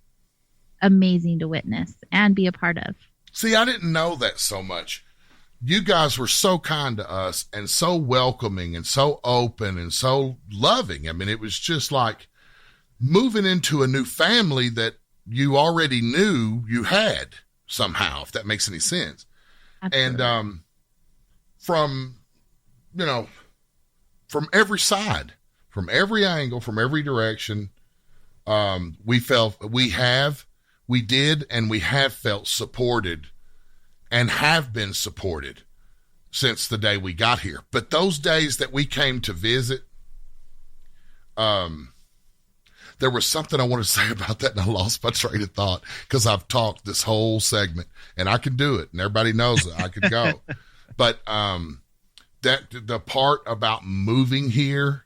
amazing to witness and be a part of. See, I didn't know that so much. You guys were so kind to us and so welcoming and so open and so loving. I mean, it was just like moving into a new family that you already knew you had somehow, if that makes any sense. Absolutely. And from every side, from every angle, from every direction, we did and we have felt supported and have been supported since the day we got here. But those days that we came to visit, there was something I wanted to say about that, and I lost my train of thought because I've talked this whole segment, and I can do it, and everybody knows that I could go. But that the part about moving here,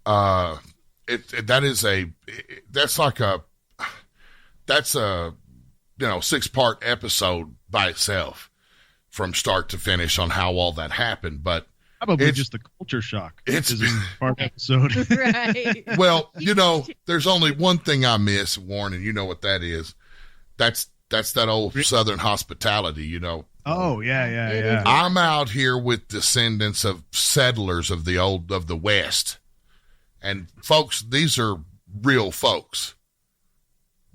that's a 6-part episode by itself from start to finish on how all that happened. But probably just the culture shock. It's is in part episode. Right. Well, there's only one thing I miss, Warren, and you know what that is. That's that old Southern hospitality, Oh, yeah. I'm out here with descendants of settlers of the West. And folks, these are real folks.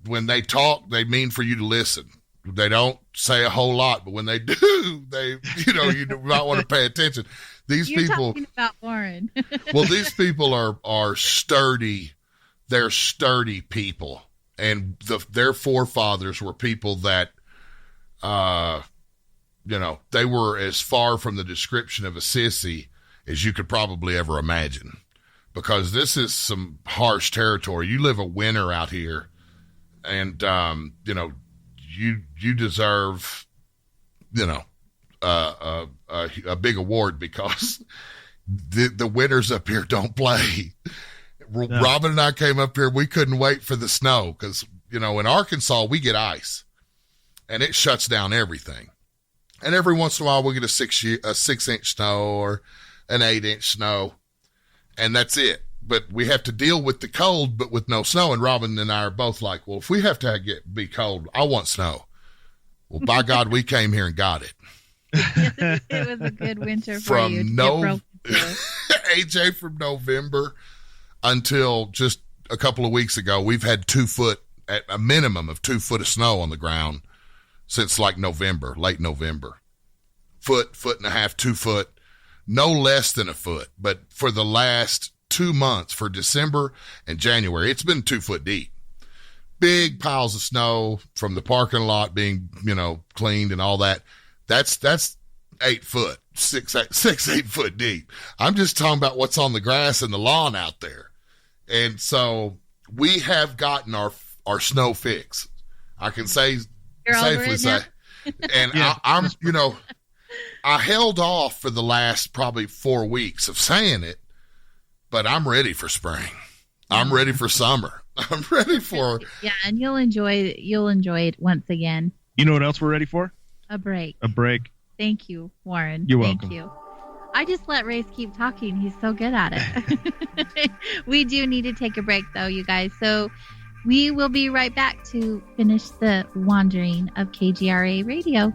When they talk, they mean for you to listen. They don't say a whole lot, but when they do, you might want to pay attention. These You're people talking about Warren. Well, these people are sturdy. They're sturdy people. And their forefathers were people that, they were as far from the description of a sissy as you could probably ever imagine. Because this is some harsh territory. You live a winter out here, and, you deserve, a big award because the winters up here don't play. No. Robin and I came up here. We couldn't wait for the snow because, in Arkansas, we get ice. and it shuts down everything. And every once in a while we'll get a 6-inch snow or an 8-inch snow, and that's it. But we have to deal with the cold, but with no snow. And Robin and I are both like, well, if we have to be cold, I want snow. Well, by God, we came here and got it. It was a good winter for you. AJ, from November until just a couple of weeks ago, we've had 2 foot, at a minimum of 2 foot of snow on the ground since like November, late November. Foot and a half, 2 foot, no less than a foot. But for the last 2 months, for December and January, it's been 2 foot deep. Big piles of snow from the parking lot being, cleaned and all that. That's 8 foot, 8 foot deep. I'm just talking about what's on the grass and the lawn out there. And so we have gotten our snow fix. I can safely say. And yeah. I held off for the last probably 4 weeks of saying it, but I'm ready for spring. I'm ready for summer. I'm ready for. Yeah, and you'll enjoy it once again. You know what else we're ready for? A break. A break. Thank you, Warren. You're welcome. Thank you. I just let Race keep talking. He's so good at it. We do need to take a break, though, you guys. So we will be right back to finish the wandering of KGRA Radio.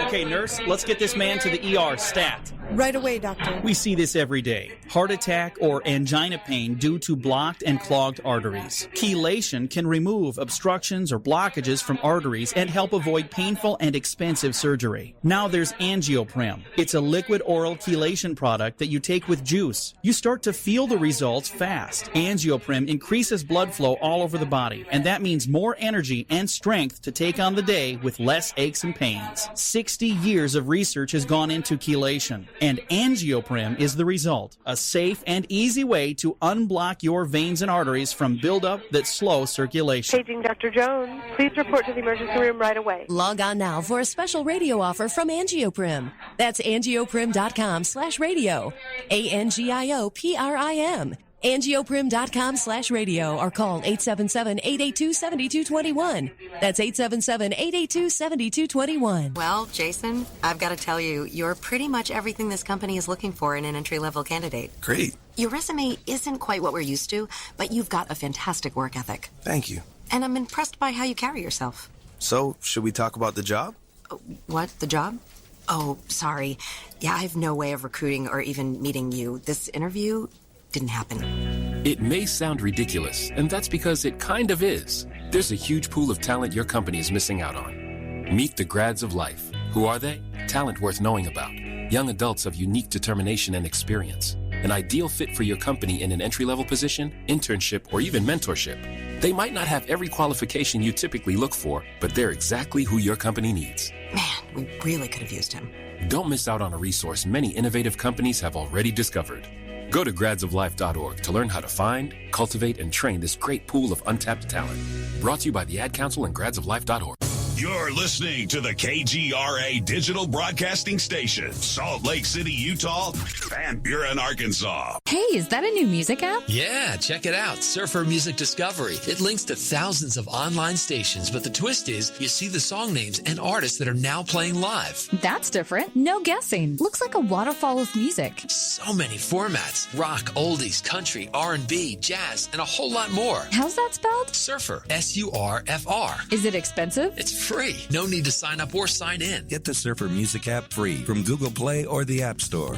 Okay, nurse, let's get this man to the ER stat. Right away, doctor. We see this every day. Heart attack or angina pain due to blocked and clogged arteries. Chelation can remove obstructions or blockages from arteries and help avoid painful and expensive surgery. Now there's Angioprim. It's a liquid oral chelation product that you take with juice. You start to feel the results fast. Angioprim increases blood flow all over the body, and that means more energy and strength to take on the day with less aches and pains. 60 years of research has gone into chelation, and Angioprim is the result. A safe and easy way to unblock your veins and arteries from buildup that slow circulation. Paging Dr. Jones. Please report to the emergency room right away. Log on now for a special radio offer from Angioprim. That's angioprim.com/radio. ANGIOPRIM. Angioprim.com/radio or call 877-882-7221. That's 877-882-7221. Well, Jason, I've got to tell you, you're pretty much everything this company is looking for in an entry-level candidate. Great. Your resume isn't quite what we're used to, but you've got a fantastic work ethic. Thank you. And I'm impressed by how you carry yourself. So, should we talk about the job? What? The job? Oh, sorry. Yeah, I have no way of recruiting or even meeting you. This interview didn't happen. It may sound ridiculous, and that's because it kind of is. There's a huge pool of talent your company is missing out on. Meet the grads of life. Who are they? Talent worth knowing about. Young adults of unique determination and experience. An ideal fit for your company in an entry-level position, internship, or even mentorship. They might not have every qualification you typically look for, but they're exactly who your company needs. Man, we really could have used him. Don't miss out on a resource many innovative companies have already discovered. Go to gradsoflife.org to learn how to find, cultivate, and train this great pool of untapped talent. Brought to you by the Ad Council and gradsoflife.org. You're listening to the KGRA Digital Broadcasting Station, Salt Lake City, Utah, Van Buren, Arkansas. Hey, is that a new music app? Yeah, check it out. Surfer Music Discovery. It links to thousands of online stations, but the twist is you see the song names and artists that are now playing live. That's different. No guessing. Looks like a waterfall of music. So many formats. Rock, oldies, country, R&B, jazz, and a whole lot more. How's that spelled? Surfer. S-U-R-F-R. Is it expensive? It's free. No need to sign up or sign in. Get the Surfer Music app free from Google Play or the App Store.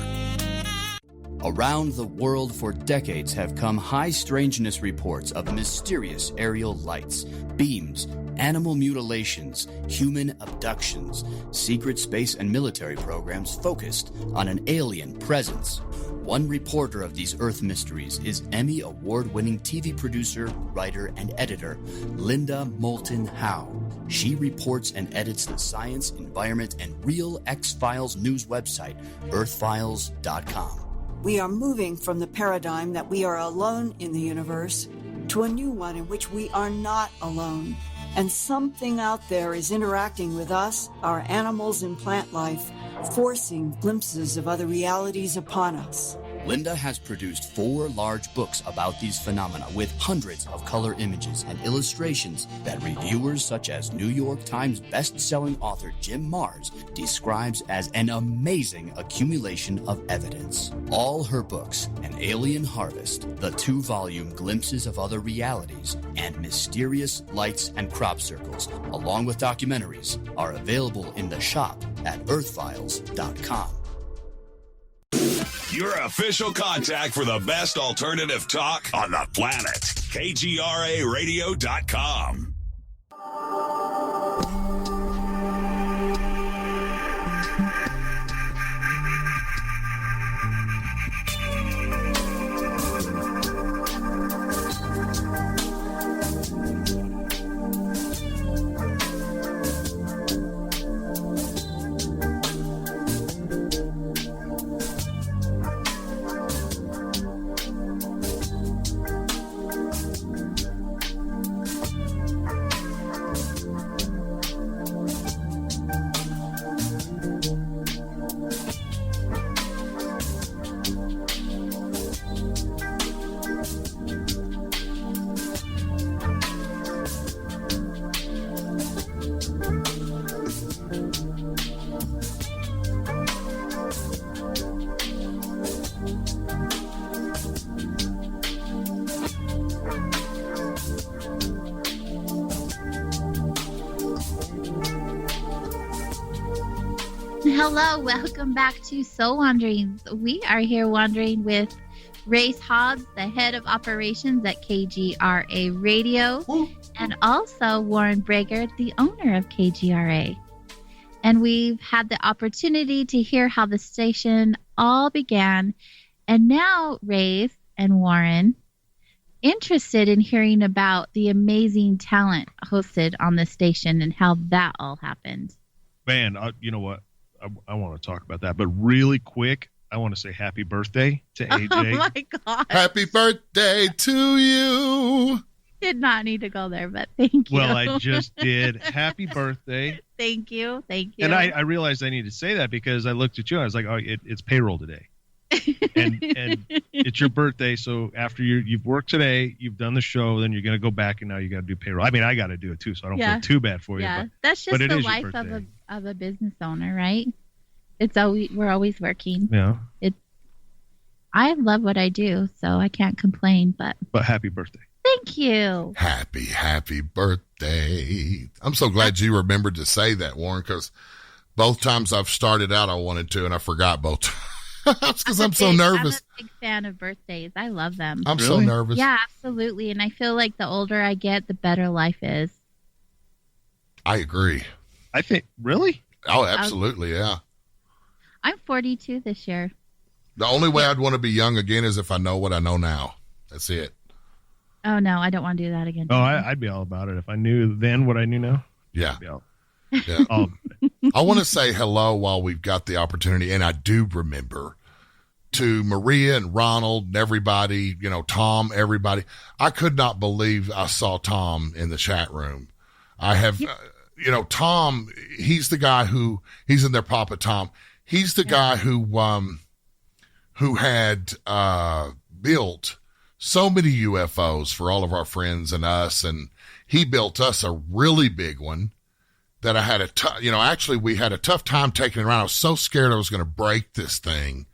Around the world for decades have come high strangeness reports of mysterious aerial lights, beams, animal mutilations, human abductions, secret space and military programs focused on an alien presence. One reporter of these Earth mysteries is Emmy Award-winning TV producer, writer, and editor Linda Moulton Howe. She reports and edits the science, environment, and real X-Files news website, earthfiles.com. We are moving from the paradigm that we are alone in the universe to a new one in which we are not alone. And something out there is interacting with us, our animals and plant life, forcing glimpses of other realities upon us. Linda has produced 4 large books about these phenomena with hundreds of color images and illustrations that reviewers such as New York Times best-selling author Jim Marrs describes as an amazing accumulation of evidence. All her books, An Alien Harvest, the 2-volume Glimpses of Other Realities, and Mysterious Lights and Crop Circles, along with documentaries, are available in the shop at earthfiles.com. Your official contact for the best alternative talk on the planet. KGRAradio.com. Hello, welcome back to Soul Wanderings. We are here wandering with Race Hobbs, the head of operations at KGRA Radio, and also Warren Braegger, the owner of KGRA. And we've had the opportunity to hear how the station all began. And now, Race and Warren, interested in hearing about the amazing talent hosted on the station and how that all happened. Man, you know what? I want to talk about that, but really quick, I want to say happy birthday to AJ. Oh my God. Happy birthday to you. Did not need to go there, but thank you. Well, I just did. Happy birthday. Thank you. Thank you. And I realized I need to say that because I looked at you. I was like, oh, it's payroll today. and it's your birthday. So after you've worked today, you've done the show, then you're going to go back and now you got to do payroll. I mean, I got to do it too, so I don't feel too bad for you. Yeah, that's just the life of a business owner, right? We're always working. Yeah. I love what I do, so I can't complain. But happy birthday. Thank you. Happy birthday. I'm so glad you remembered to say that, Warren, because both times I've started out I wanted to, and I forgot both times. That's because I'm so nervous. I'm a big fan of birthdays. I love them. I'm so nervous. Yeah, absolutely. And I feel like the older I get, the better life is. I agree. I think, really? Oh, absolutely, yeah. I'm 42 this year. The only way I'd want to be young again is if I know what I know now. That's it. Oh, no, I don't want to do that again. Oh, I'd be all about it. If I knew then what I knew now. Yeah. Yeah. I want to say hello while we've got the opportunity, and I do remember, to Maria and Ronald and everybody, Tom, everybody. I could not believe I saw Tom in the chat room. I have, Tom, he's the guy he's in there, Papa Tom. He's the guy who had built so many UFOs for all of our friends and us, and he built us a really big one. That I had actually we had a tough time taking it around. I was so scared I was going to break this thing.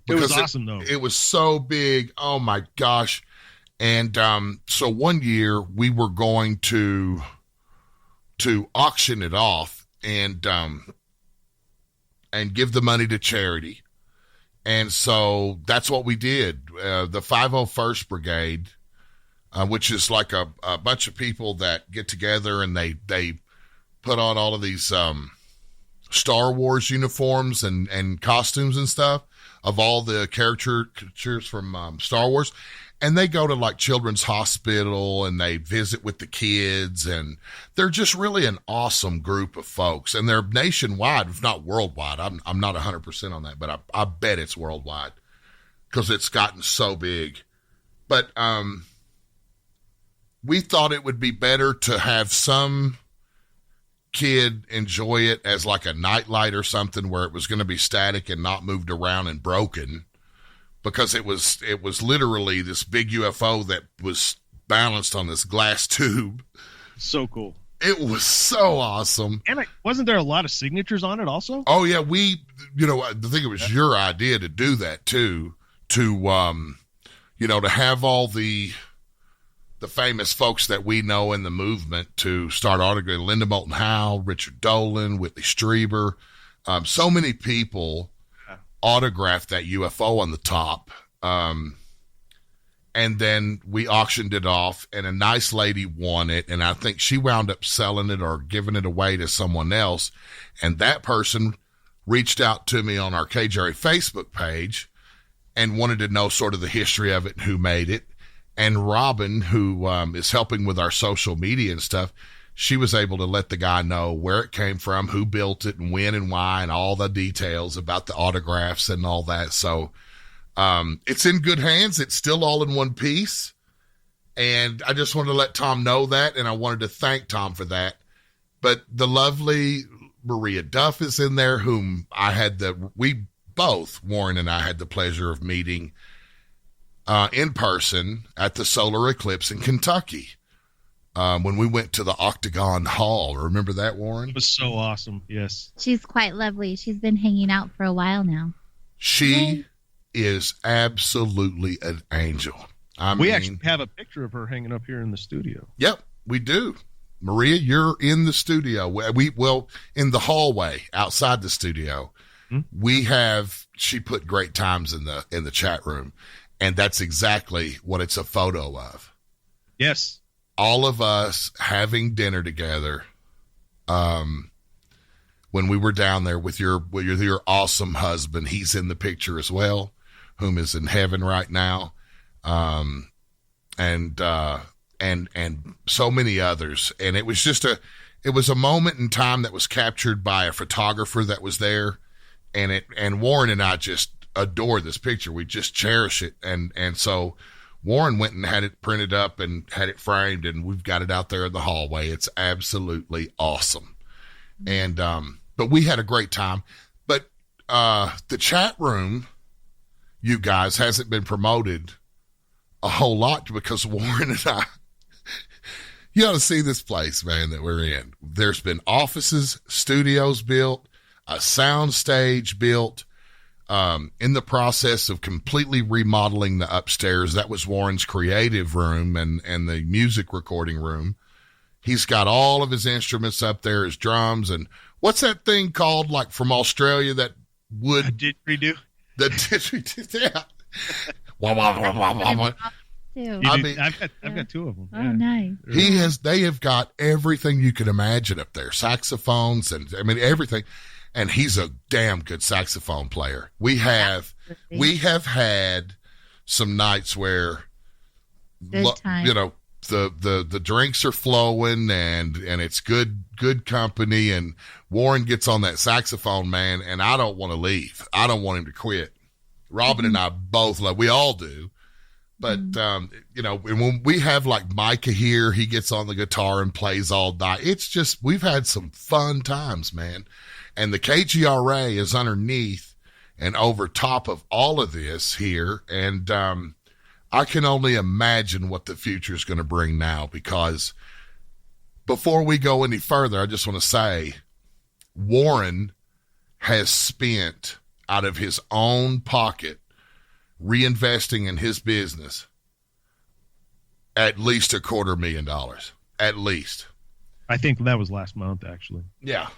It was awesome, though. It was so big. Oh, my gosh. And so one year we were going to auction it off and give the money to charity. And so that's what we did. The 501st Brigade, which is like a bunch of people that get together and they put on all of these Star Wars uniforms and costumes and stuff of all the characters from Star Wars. And they go to like Children's Hospital and they visit with the kids. And they're just really an awesome group of folks. And they're nationwide, if not worldwide. I'm not 100% on that, but I bet it's worldwide. because it's gotten so big. But we thought it would be better to have some kid enjoy it as like a nightlight or something where it was going to be static and not moved around and broken, because it was literally this big UFO that was balanced on this glass tube. So cool. It was so awesome. And wasn't there a lot of signatures on it also? Oh yeah, I think it was your idea to do that too, to to have all the famous folks that we know in the movement to start autographing. Linda Moulton Howe, Richard Dolan, Whitley Strieber, so many people autographed that UFO on the top. And then we auctioned it off, and a nice lady won it, and I think she wound up selling it or giving it away to someone else. And that person reached out to me on our KGRA Facebook page and wanted to know sort of the history of it and who made it. And Robin, who is helping with our social media and stuff, she was able to let the guy know where it came from, who built it, and when and why, and all the details about the autographs and all that. So it's in good hands. It's still all in one piece. And I just wanted to let Tom know that, and I wanted to thank Tom for that. But the lovely Maria Duff is in there, whom Warren and I had the pleasure of meeting in person at the solar eclipse in Kentucky when we went to the Octagon Hall. Remember that, Warren? It was so awesome. Yes. She's quite lovely. She's been hanging out for a while now. She is absolutely an angel. We actually have a picture of her hanging up here in the studio. Yep, we do. Maria, you're in the studio. In the hallway outside the studio. She put great times in the chat room, and that's exactly what it's a photo of. Yes. All of us having dinner together. When we were down there with your awesome husband, he's in the picture as well, whom is in heaven right now. And so many others. And it was it was a moment in time that was captured by a photographer that was there. And Warren and I just adore this picture. We just cherish it. And so Warren went and had it printed up and had it framed, and we've got it out there in the hallway. It's absolutely awesome. And, but we had a great time. But, the chat room, you guys, hasn't been promoted a whole lot because Warren and I, you ought to see this place, man, that we're in. There's been offices, studios built, a sound stage built, in the process of completely remodeling the upstairs. That was Warren's creative room and the music recording room. He's got all of his instruments up there, his drums, and what's that thing called, like from Australia, that wood? Didgeridoo. The didgeridoo, yeah. I've got two of them. Oh, nice. They have got everything you can imagine up there. Saxophones and everything. And he's a damn good saxophone player. We have had some nights where, the drinks are flowing and it's good company, and Warren gets on that saxophone, man, and I don't want to leave. I don't want him to quit. Robin and I both love, we all do. But, when we have like Micah here, he gets on the guitar and plays all night. It's just, we've had some fun times, man. And the KGRA is underneath and over top of all of this here. And, I can only imagine what the future is going to bring now, because before we go any further, I just want to say Warren has spent out of his own pocket, reinvesting in his business, at least $250,000, at least. I think that was last month, actually. Yeah.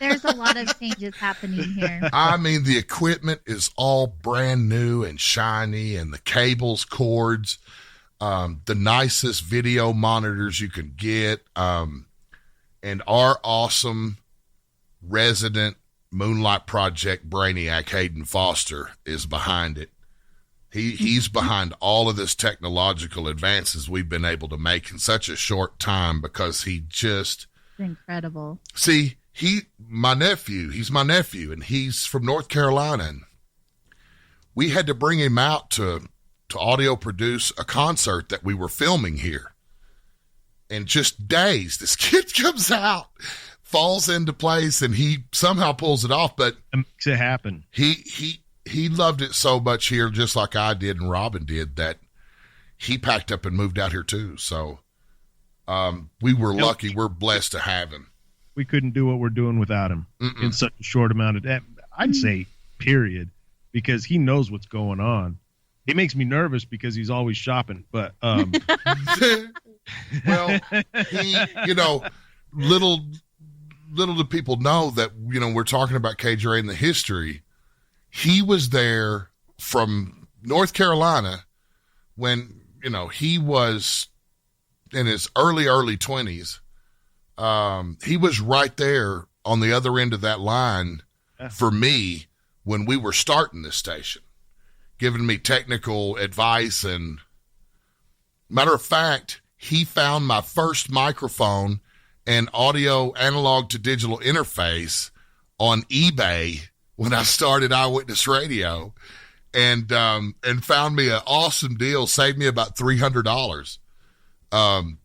There's a lot of changes happening here. I mean, the equipment is all brand new and shiny, and the cables, cords, the nicest video monitors you can get, and our awesome resident Moonlight Project brainiac Hayden Foster is behind it. He's behind all of this technological advances we've been able to make in such a short time, because it's incredible. See, he's my nephew, and he's from North Carolina. And we had to bring him out to audio produce a concert that we were filming here. In just days, this kid comes out, falls into place, and he somehow pulls it off. But it makes it happen. He loved it so much here, just like I did and Robin did, that he packed up and moved out here too. So we were lucky. We're blessed to have him. We couldn't do what we're doing without him in such a short amount of time. I'd say period, because he knows what's going on. It makes me nervous because he's always shopping, but well, he, little do people know that, we're talking about KGRA and the history. He was there from North Carolina when, he was in his early 20s. He was right there on the other end of that line for me when we were starting this station, giving me technical advice. And matter of fact, he found my first microphone and audio analog to digital interface on eBay when I started Eyewitness Radio, and found me an awesome deal, saved me about $300,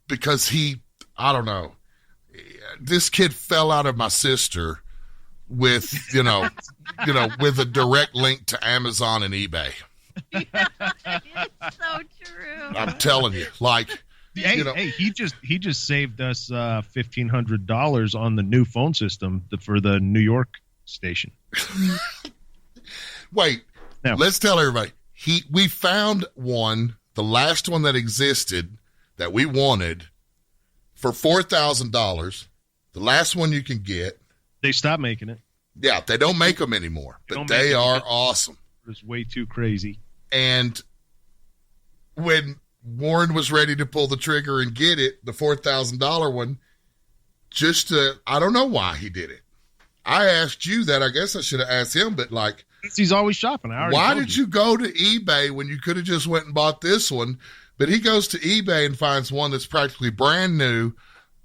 because I don't know, this kid fell out of my sister with, with a direct link to Amazon and eBay. It's so true. I'm telling you, he just saved us $1,500 on the new phone system for the New York station. Wait, let's tell everybody. We found one, the last one that existed that we wanted, for $4,000. The last one you can get. They stopped making it. Yeah, they don't make them anymore, but they are awesome. It's way too crazy. And when Warren was ready to pull the trigger and get it, the $4,000 one, I don't know why he did it. I asked you that. I guess I should have asked him, but he's always shopping. Why did you go to eBay when you could have just went and bought this one? But he goes to eBay and finds one that's practically brand new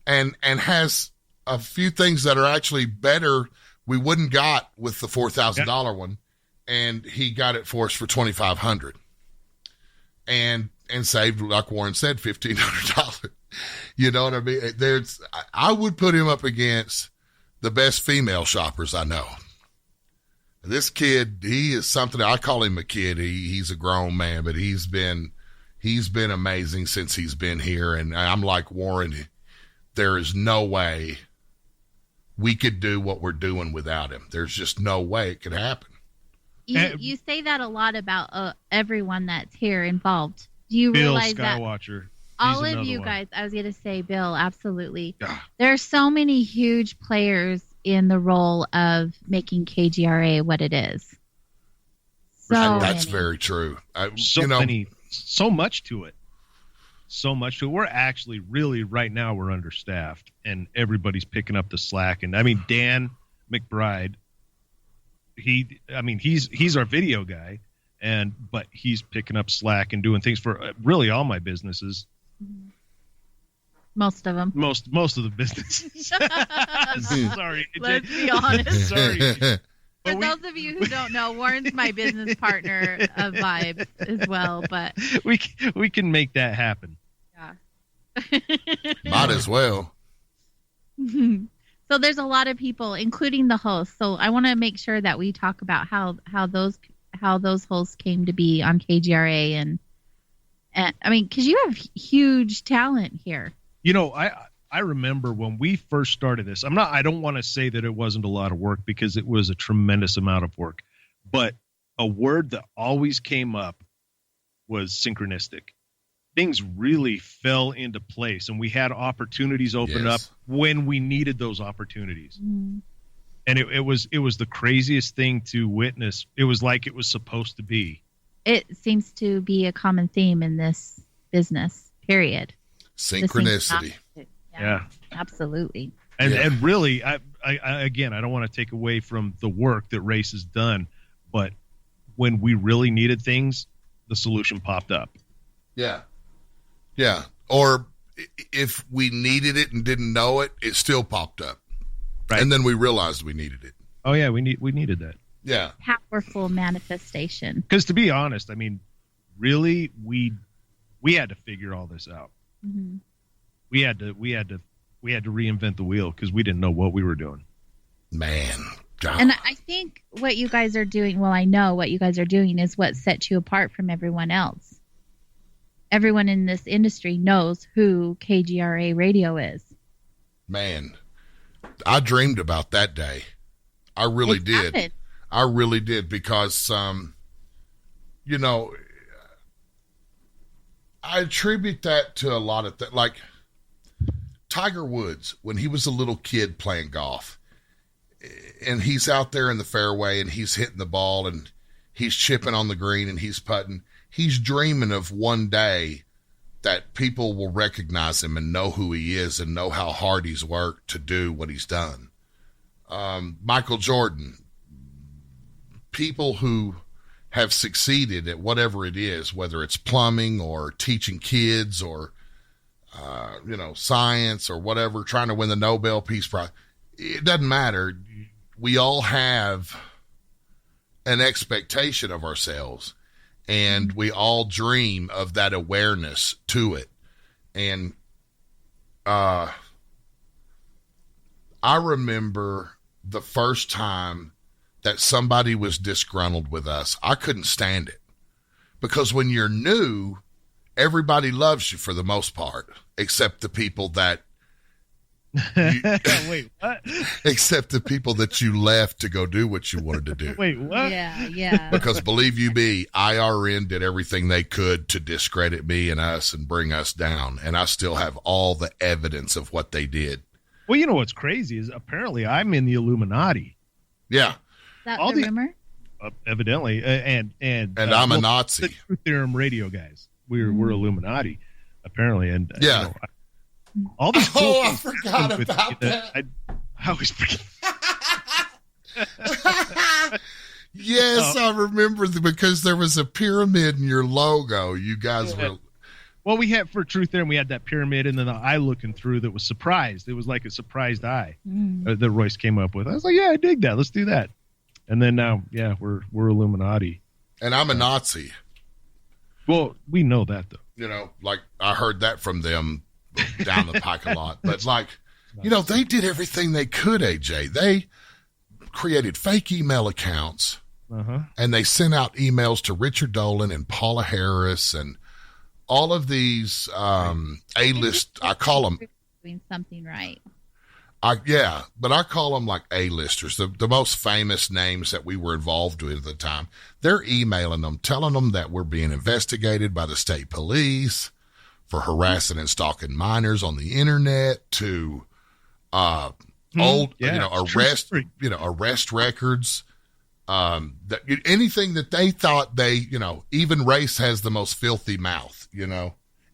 and has a few things that are actually better we wouldn't got with the $4,000 one. And he got it for us for $2,500 and saved, like Warren said, $1,500. You know what I mean? I would put him up against the best female shoppers I know. This kid, he is something. I call him a kid. He's a grown man, but he's been amazing since he's been here. And I'm like Warren, there is no way we could do what we're doing without him. There's just no way it could happen. You say that a lot about everyone that's here involved. Do you Bill realize Skywatcher, that all of you one. guys, I was going to say, Bill, absolutely. Yeah. There are so many huge players in the role of making KGRA what it is. That's very true. So much to it. We're actually really right now we're understaffed and everybody's picking up the slack. And I mean, Dan McBride, he's our video guy, but he's picking up slack and doing things for really all my businesses. Most of them. Most of the businesses. Sorry. Let's be honest. Sorry. For those of you who don't know, Warren's my business partner of Vibes as well, but we can make that happen. Yeah. Might as well. So there's a lot of people, including the hosts. So I want to make sure that we talk about how those hosts came to be on KGRA, and I mean, because you have huge talent here. I remember when we first started this. I don't want to say that it wasn't a lot of work, because it was a tremendous amount of work. But a word that always came up was synchronistic. Things really fell into place, and we had opportunities open up when we needed those opportunities. Mm. And it was the craziest thing to witness. It was like it was supposed to be. It seems to be a common theme in this business, period. Synchronicity. Yeah, absolutely. And really, I again, I don't want to take away from the work that Race has done, but when we really needed things, the solution popped up. Yeah. Yeah. Or if we needed it and didn't know it, it still popped up. Right. And then we realized we needed it. Oh yeah, we needed that. powerful manifestation. Because to be honest, I mean, really, we had to figure all this out. Mm-hmm. We had to reinvent the wheel because we didn't know what we were doing. Man. And I think what you guys are doing, well, I know what you guys are doing is what sets you apart from everyone else. Everyone in this industry knows who KGRA radio is. Man, I dreamed about that day. I really did. Happened. I really did because, you know, I attribute that to a lot of things. Like Tiger Woods, when he was a little kid playing golf, and he's out there in the fairway and he's hitting the ball and he's chipping on the green and he's putting. He's dreaming of one day that people will recognize him and know who he is and know how hard he's worked to do what he's done. Michael Jordan, people who have succeeded at whatever it is, whether it's plumbing or teaching kids or, science or whatever, trying to win the Nobel Peace Prize. It doesn't matter. We all have an expectation of ourselves, and we all dream of that awareness to it. And I remember the first time that somebody was disgruntled with us. I couldn't stand it because when you're new, everybody loves you for the most part, except the people that Wait, what? Except the people that you left to go do what you wanted to do. Wait, what? Yeah. Because believe you me, IRN did everything they could to discredit me and us and bring us down. And I still have all the evidence of what they did. Well, you know what's crazy is apparently I'm in the Illuminati. Yeah. Is that the rumor? Evidently. And I'm a Nazi. The Truth Theorem radio guys. We're Illuminati, apparently. And yeah. All these cool I forgot about that. I always forget. Yes, I remember because there was a pyramid in your logo. You guys were. Well, we had for Truth Theorem, we had that pyramid and then the eye looking through that was surprised. It was like a surprised eye that Royce came up with. I was like, yeah, I dig that. Let's do that. And then now, yeah, we're Illuminati. And I'm a Nazi. Well, we know that though. You know, like I heard that from them down the pike a lot. But like, they did everything they could, AJ. They created fake email accounts and they sent out emails to Richard Dolan and Paula Harris and all of these A-list, I call them. Doing something right. But I call them like A-listers, the most famous names that we were involved with at the time. They're emailing them, telling them that we're being investigated by the state police for harassing and stalking minors on the internet, to arrest records, anything that they thought even race has the most filthy mouth,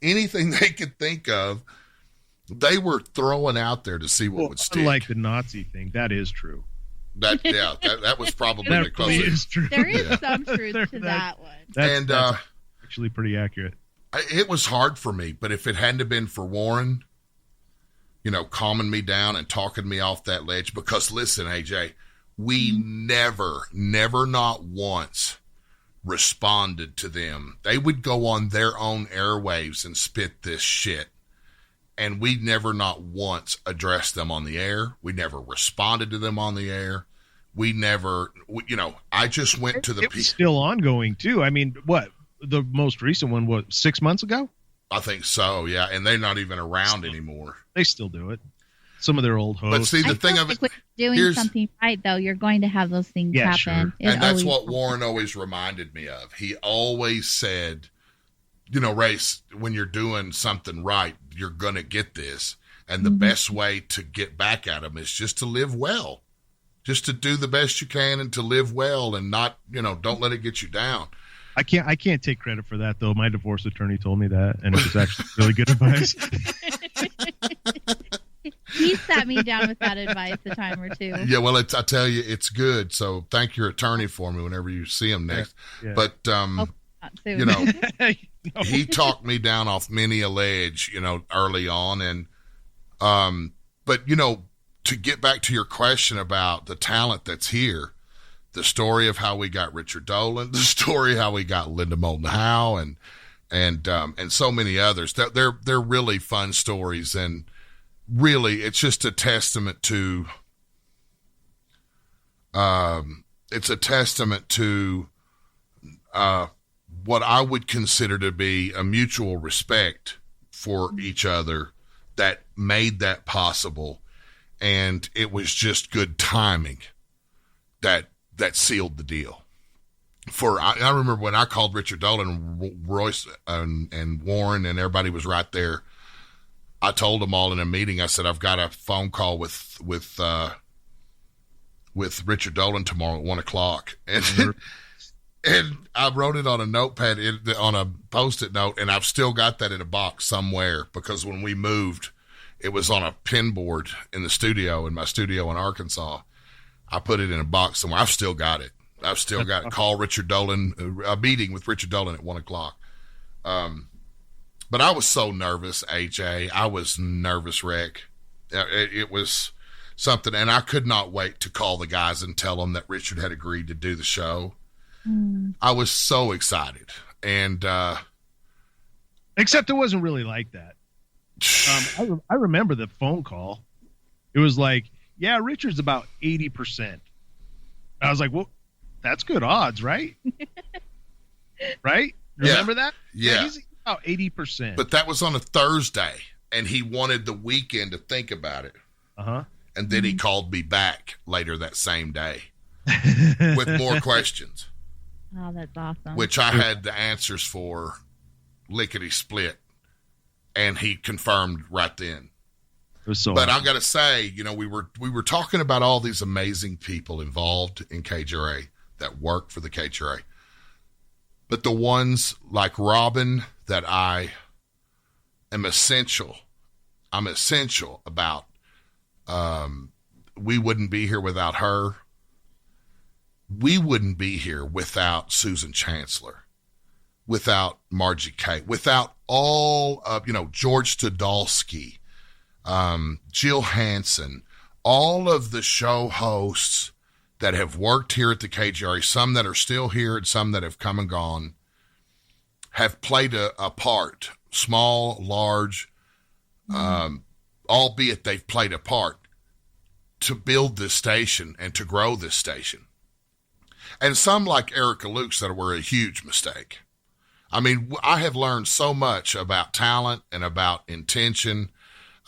anything they could think of, they were throwing out there to see what would stick. Unlike the Nazi thing, that is true. That was probably the closest. Is true. There is some truth to that one. That's actually pretty accurate. It was hard for me, but if it hadn't been for Warren, calming me down and talking me off that ledge, because listen, AJ, we never, not once responded to them. They would go on their own airwaves and spit this shit. And we never, not once addressed them on the air. We never responded to them on the air. We never, I just went to the people. It's still ongoing too. I mean, what? The most recent one was 6 months ago? I think so, yeah. And they're not even around anymore. They still do it. Some of their old hosts. But see, the thing of it, when you're doing something right, though, you're going to have those things happen. Sure. And that's what Warren always reminded me of. He always said, Race, when you're doing something right, you're going to get this. And the best way to get back at them is just to live well. Just to do the best you can and to live well and not, don't let it get you down. I can't take credit for that, though. My divorce attorney told me that, and it was actually really good advice. He sat me down with that advice a time or two. Yeah, well, I tell you, it's good. So thank your attorney for me whenever you see him next. Yeah. But, he talked me down off many a ledge, early on. And, but, to get back to your question about the talent that's here, the story of how we got Richard Dolan, the story how we got Linda Moulton Howe, and so many others. They're really fun stories, and really it's just a testament to what I would consider to be a mutual respect for each other that made that possible. And it was just good timing that sealed the deal. I remember when I called Richard Dolan, Royce and Warren and everybody was right there. I told them all in a meeting, I said, I've got a phone call with Richard Dolan tomorrow at 1:00. And I wrote it on a notepad, on a Post-it note, and I've still got that in a box somewhere, because when we moved, it was on a pin board in my studio in Arkansas. I put it in a box somewhere. I've still got it. Call Richard Dolan, a meeting with Richard Dolan at 1:00. But I was so nervous, AJ. I was nervous wreck. It was something, and I could not wait to call the guys and tell them that Richard had agreed to do the show. I was so excited, and except it wasn't really like that. I remember the phone call. It was like, yeah, Richard's about 80%. I was like, well, that's good odds, right? Right? Remember that? Yeah. He's about 80%. But that was on a Thursday, and he wanted the weekend to think about it. Uh-huh. And then he called me back later that same day with more questions. Oh, that's awesome. Which I had the answers for lickety split, and he confirmed right then. It was so but awesome. I got to say, we were talking about all these amazing people involved in KGRA that work for the KGRA. But the ones like Robin that I am essential. I'm essential about. We wouldn't be here without her. We wouldn't be here without Susan Chancellor, without Margie Kay, without all of, George Stadolsky, Jill Hansen, all of the show hosts that have worked here at the KGRA, some that are still here and some that have come and gone, have played a part, small, large, albeit they've played a part to build this station and to grow this station. And some, like Erica Lukes, that were a huge mistake. I mean, I have learned so much about talent and about intention,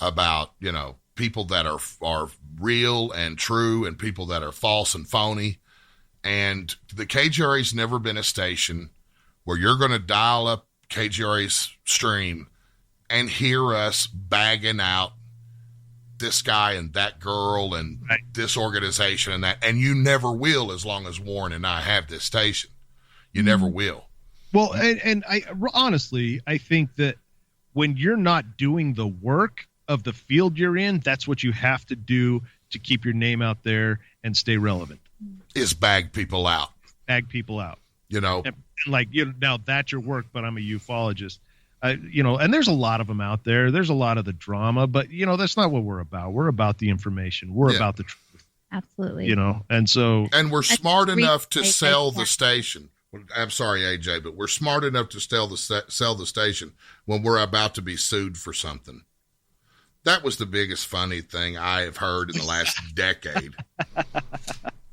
about, people that are real and true and people that are false and phony. And the KGRA's never been a station where you're going to dial up KGRA's stream and hear us bagging out this guy and that girl and this organization and that. And you never will, as long as Warren and I have this station. You never will. Well, and I honestly, I think that when you're not doing the work of the field you're in, that's what you have to do to keep your name out there and stay relevant. Is bag people out. Bag people out. And now that's your work, but I'm a ufologist. And there's a lot of them out there. There's a lot of the drama, but that's not what we're about. We're about the information. We're about the truth. Absolutely. And we're smart enough to sell the station. I'm sorry, AJ, but we're smart enough to sell the station when we're about to be sued for something. That was the biggest funny thing I have heard in the last decade.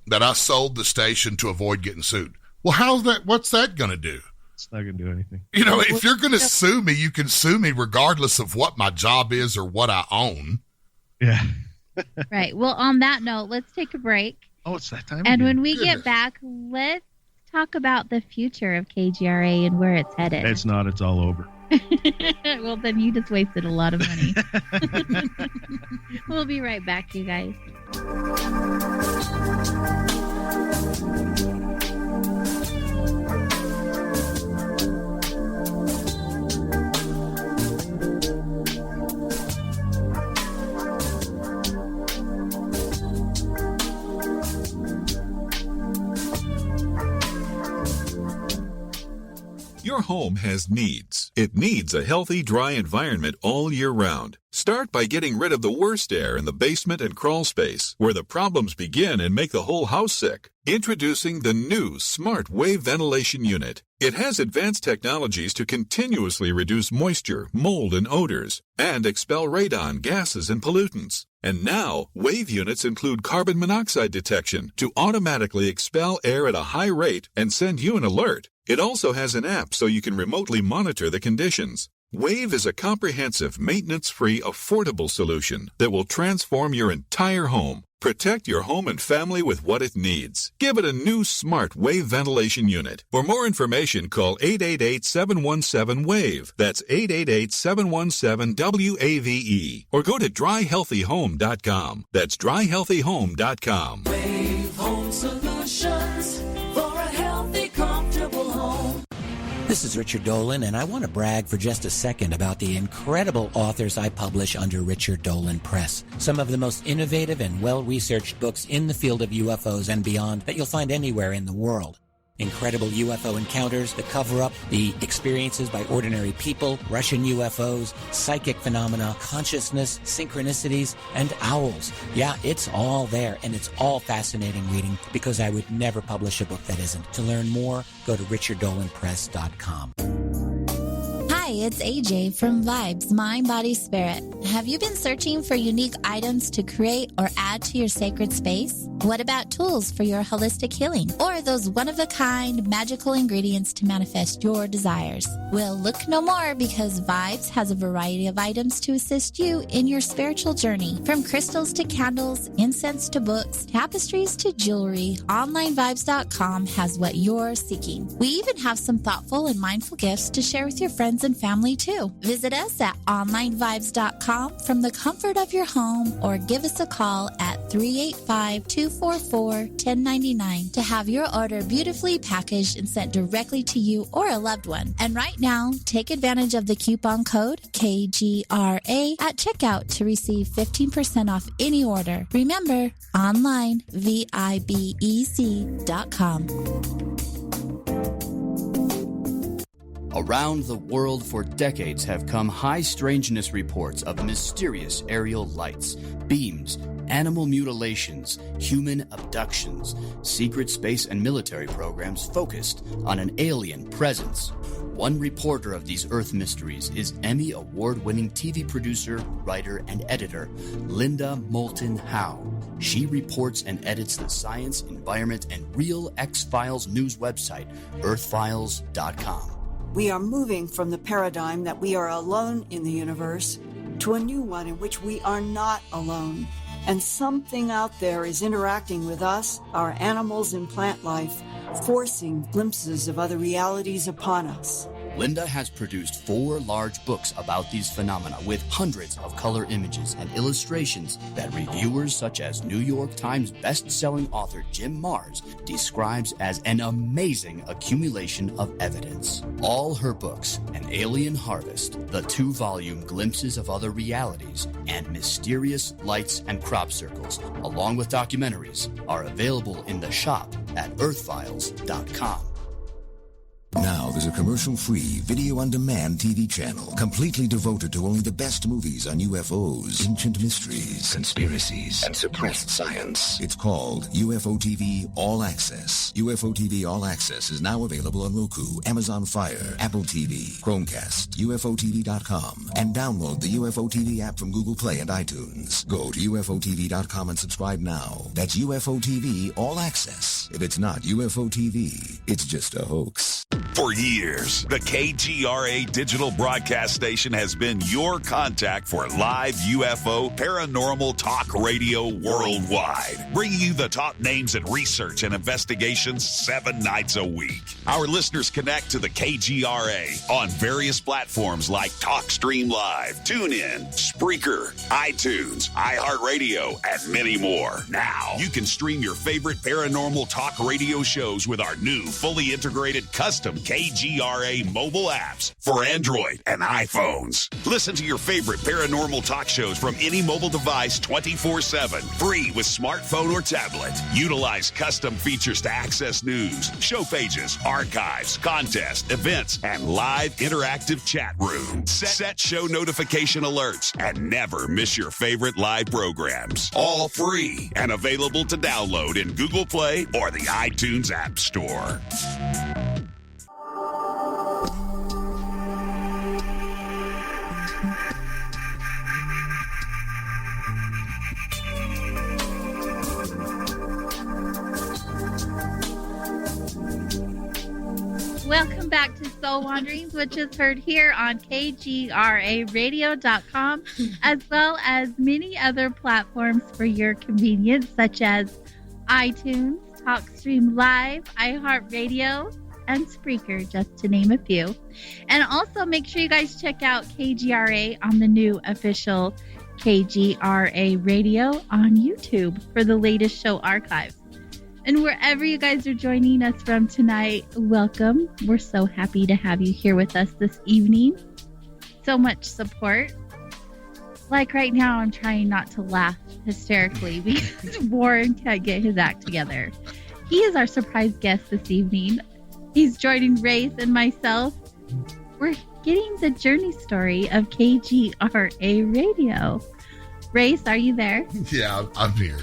That I sold the station to avoid getting sued. Well, what's that going to do? It's not going to do anything. If you're going to sue me, you can sue me regardless of what my job is or what I own. Yeah. Right. Well, on that note, let's take a break. Oh, it's that time. And when we get back, let's talk about the future of KGRA and where it's headed. It's not. It's all over. Well, then you just wasted a lot of money. We'll be right back, you guys. Your home has needs. It needs a healthy, dry environment all year round. Start by getting rid of the worst air in the basement and crawl space, where the problems begin and make the whole house sick. Introducing the new Smart Wave Ventilation Unit. It has advanced technologies to continuously reduce moisture, mold, and odors, and expel radon, gases, and pollutants. And now, Wave units include carbon monoxide detection to automatically expel air at a high rate and send you an alert. It also has an app so you can remotely monitor the conditions. Wave is a comprehensive, maintenance-free, affordable solution that will transform your entire home. Protect your home and family with what it needs. Give it a new Smart Wave Ventilation Unit. For more information, call 888-717-WAVE. That's 888-717-WAVE. Or go to dryhealthyhome.com. That's dryhealthyhome.com. Wave Home Solutions for a healthy, comfortable home. This is Richard Dolan, and I want to brag for just a second about the incredible authors I publish under Richard Dolan Press. Some of the most innovative and well-researched books in the field of UFOs and beyond that you'll find anywhere in the world. Incredible UFO encounters, the cover-up, the experiences by ordinary people, Russian UFOs, psychic phenomena, consciousness, synchronicities, and owls. Yeah, it's all there, and it's all fascinating reading because I would never publish a book that isn't. To learn more, go to richarddolanpress.com. Hi, it's AJ from Vibes, Mind, Body, Spirit. Have you been searching for unique items to create or add to your sacred space? What about tools for your holistic healing? Or those one-of-a-kind magical ingredients to manifest your desires? Well, look no more because Vibes has a variety of items to assist you in your spiritual journey. From crystals to candles, incense to books, tapestries to jewelry, OnlineVibes.com has what you're seeking. We even have some thoughtful and mindful gifts to share with your friends and family too. Visit us at OnlineVibes.com from the comfort of your home or give us a call at 385-244-1099 to have your order beautifully packaged and sent directly to you or a loved one. And right now, take advantage of the coupon code KGRA at checkout to receive 15% off any order. Remember, online, VIBEC.com. Around the world for decades have come high strangeness reports of mysterious aerial lights, beams, animal mutilations, human abductions, secret space and military programs focused on an alien presence. One reporter of these Earth mysteries is Emmy Award-winning TV producer, writer, and editor Linda Moulton Howe. She reports and edits the science, environment, and real X-Files news website, earthfiles.com. We are moving from the paradigm that we are alone in the universe to a new one in which we are not alone. And something out there is interacting with us, our animals and plant life, forcing glimpses of other realities upon us. Linda has produced 4 large books about these phenomena with hundreds of color images and illustrations that reviewers such as New York Times best-selling author Jim Marrs describes as an amazing accumulation of evidence. All her books, An Alien Harvest, the 2-volume Glimpses of Other Realities, and Mysterious Lights and Crop Circles, along with documentaries, are available in the shop at earthfiles.com. Now there's a commercial-free, video-on-demand TV channel completely devoted to only the best movies on UFOs, ancient mysteries, conspiracies, and suppressed science. It's called UFO TV All Access. UFO TV All Access is now available on Roku, Amazon Fire, Apple TV, Chromecast, UFOTV.com, and download the UFO TV app from Google Play and iTunes. Go to UFOTV.com and subscribe now. That's UFO TV All Access. If it's not UFO TV, it's just a hoax. For years, the KGRA digital broadcast station has been your contact for live UFO paranormal talk radio worldwide, bringing you the top names in research and investigations 7 nights a week. Our listeners connect to the KGRA on various platforms like TalkStream Live, TuneIn, Spreaker, iTunes, iHeartRadio, and many more. Now, you can stream your favorite paranormal talk radio shows with our new fully integrated custom KGRA mobile apps for Android and iPhones. Listen to your favorite paranormal talk shows from any mobile device 24/7, free with smartphone or tablet. Utilize custom features to access news, show pages, archives, contests, events, and live interactive chat rooms. Set show notification alerts and never miss your favorite live programs. All free and available to download in Google Play or the iTunes App Store. Welcome back to Soul Wanderings, which is heard here on KGRARadio.com, as well as many other platforms for your convenience, such as iTunes, TalkStream Live, iHeartRadio, and Spreaker, just to name a few. And also make sure you guys check out KGRA on the new official KGRA Radio on YouTube for the latest show archives. And wherever you guys are joining us from tonight, welcome. We're so happy to have you here with us this evening. So much support. Like right now, I'm trying not to laugh hysterically because Warren can't get his act together. He is our surprise guest this evening. He's joining Race and myself. We're getting the journey story of KGRA Radio. Race, are you there? Yeah, I'm here.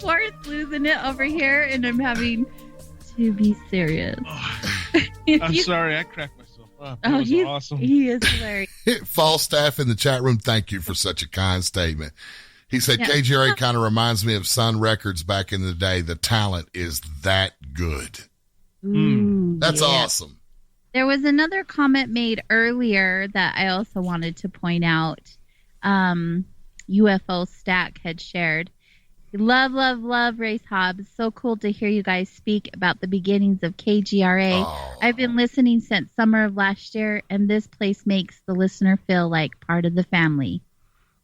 Warren's losing it over here, and I'm having to be serious. I'm sorry, I cracked myself up. That was awesome. He is hilarious. Falstaff in the chat room, thank you for such a kind statement. He said, KGRA kind of reminds me of Sun Records back in the day. The talent is that good. Ooh, That's awesome. There was another comment made earlier that I also wanted to point out. UFO Stack had shared. Love, Race Hobbs. So cool to hear you guys speak about the beginnings of KGRA. I've been listening since summer of last year, and this place makes the listener feel like part of the family.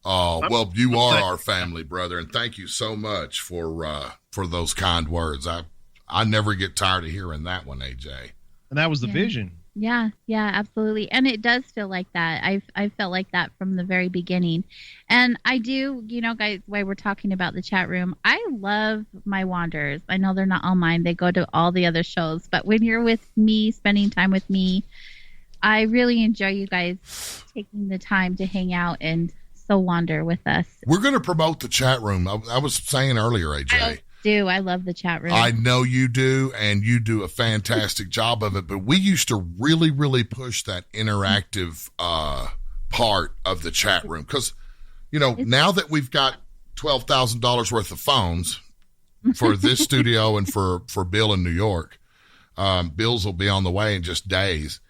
Oh, well, you are our family, brother, and thank you so much for those kind words. I never get tired of hearing that one, AJ. And that was the vision. Yeah, absolutely. And it does feel like that. I felt like that from the very beginning. And I do, guys, while we're talking about the chat room, I love my wanderers. I know they're not all mine. They go to all the other shows. But when you're with me, spending time with me, I really enjoy you guys taking the time to hang out and so wander with us. We're going to promote the chat room. I was saying earlier, AJ. I love the chat room. I know you do, and you do a fantastic job of it, but we used to really, really push that interactive part of the chat room because, now that we've got $12,000 worth of phones for this studio and for Bill in New York, Bill's will be on the way in just days.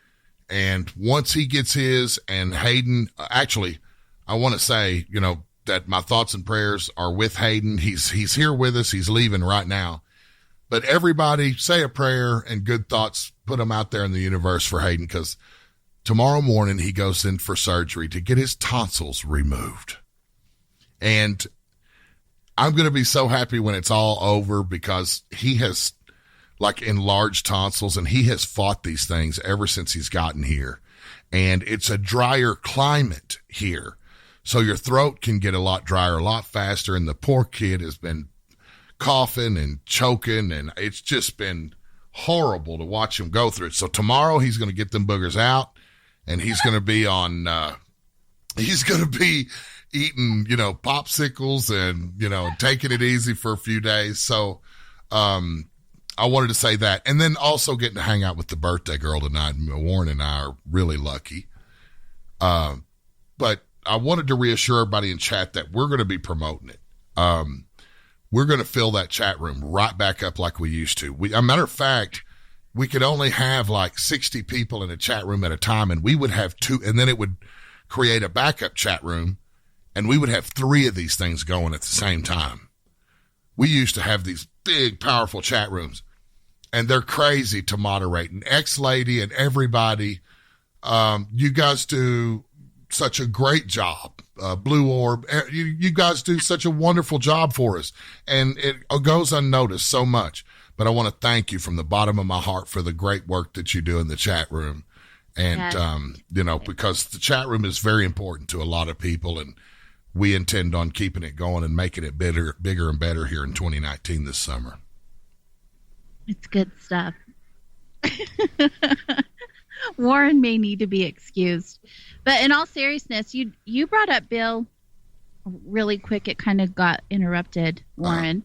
And once he gets his and Hayden, actually, I want to say, that my thoughts and prayers are with Hayden. He's here with us. He's leaving right now. But everybody say a prayer and good thoughts, put them out there in the universe for Hayden, because tomorrow morning he goes in for surgery to get his tonsils removed. And I'm going to be so happy when it's all over because he has enlarged tonsils and he has fought these things ever since he's gotten here. And it's a drier climate here. So your throat can get a lot drier, a lot faster. And the poor kid has been coughing and choking, and it's just been horrible to watch him go through it. So tomorrow he's going to get them boogers out, and he's going to be on, he's going to be eating, popsicles and, taking it easy for a few days. So, I wanted to say that. And then also getting to hang out with the birthday girl tonight. Warren and I are really lucky. But I wanted to reassure everybody in chat that we're going to be promoting it. We're going to fill that chat room right back up like we used to. A matter of fact, we could only have 60 people in a chat room at a time, and we would have two, and then it would create a backup chat room, and we would have 3 of these things going at the same time. We used to have these big, powerful chat rooms, and they're crazy to moderate. And X-Lady and everybody, you guys do such a great job. Blue Orb, you guys do such a wonderful job for us, and it goes unnoticed so much. but I want to thank you from the bottom of my heart for the great work that you do in the chat room. And, because the chat room is very important to a lot of people, and we intend on keeping it going and making it bigger and better here in 2019 this summer. It's good stuff. Warren may need to be excused. But in all seriousness, you brought up Bill really quick. It kind of got interrupted, Warren.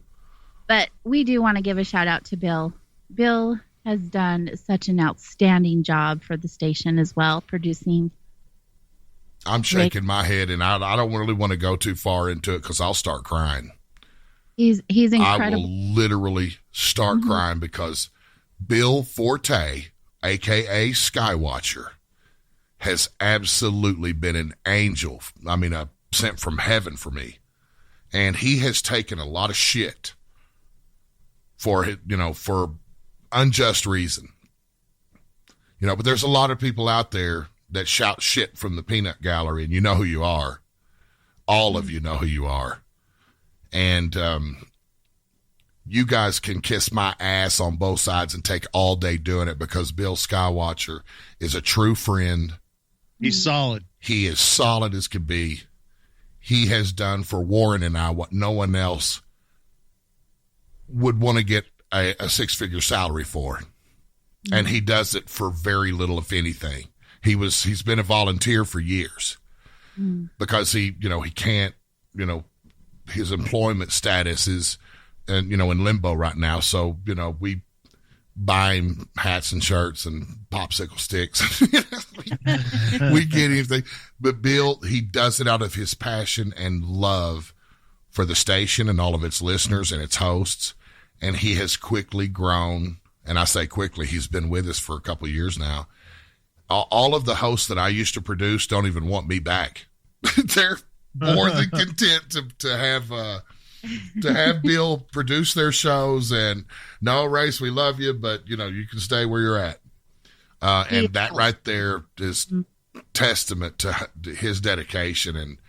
But we do want to give a shout out to Bill. Bill has done such an outstanding job for the station as well, producing. I'm shaking my head, and I don't really want to go too far into it because I'll start crying. He's incredible. I will literally start crying because Bill Forte, a.k.a. Skywatcher, has absolutely been an angel. I mean, sent from heaven for me. And he has taken a lot of shit for unjust reason. But there's a lot of people out there that shout shit from the peanut gallery, and you know who you are. All of you know who you are. And you guys can kiss my ass on both sides and take all day doing it, because Bill Skywatcher is a true friend. He's solid. He is solid as can be. He has done for Warren and I what no one else would want to get a six-figure salary for. And he does it for very little, if anything. He's been a volunteer for years because he can't, his employment status is, in limbo right now. So, we buy him hats and shirts and popsicle sticks. we get anything. But Bill, he does it out of his passion and love for the station and all of its listeners and its hosts. And he has quickly grown. And I say quickly, he's been with us for a couple of years now. All of the hosts that I used to produce don't even want me back. They're more than content to have Bill produce their shows. And no, Race, we love you, but you can stay where you're at. And that right there is testament to his dedication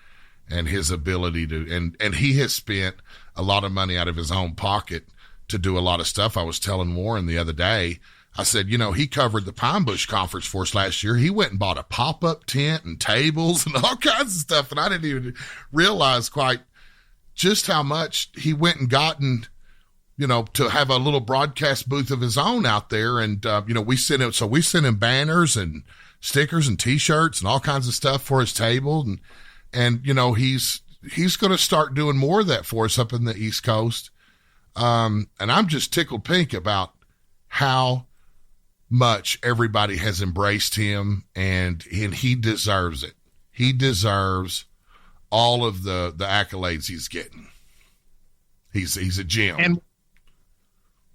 and his ability to, and he has spent a lot of money out of his own pocket to do a lot of stuff. I was telling Warren the other day, I said, he covered the Pine Bush Conference for us last year. He went and bought a pop-up tent and tables and all kinds of stuff. And I didn't even realize quite just how much he went and gotten, to have a little broadcast booth of his own out there. And, we sent him banners and stickers and T-shirts and all kinds of stuff for his table. And he's going to start doing more of that for us up in the East Coast. And I'm just tickled pink about how much everybody has embraced him, and he deserves it. He deserves all of the accolades he's getting. He's a gem.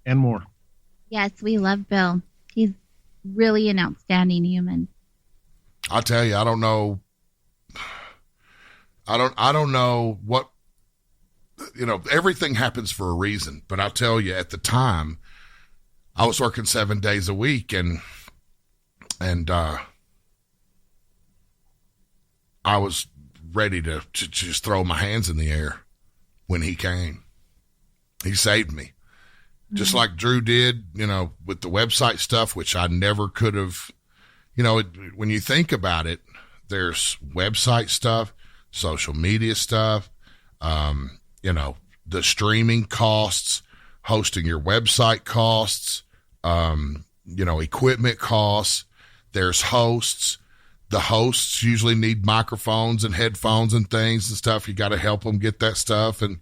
And more. Yes, we love Bill. He's really an outstanding human. I'll tell you, I don't know what, everything happens for a reason, but I'll tell you, at the time I was working 7 days a week, and I was ready to just throw my hands in the air when he came. He saved me. Just like Drew did, with the website stuff, which I never could have, when you think about it, there's website stuff, social media stuff, the streaming costs, hosting your website costs, equipment costs. There's hosts. The hosts usually need microphones and headphones and things and stuff. You got to help them get that stuff and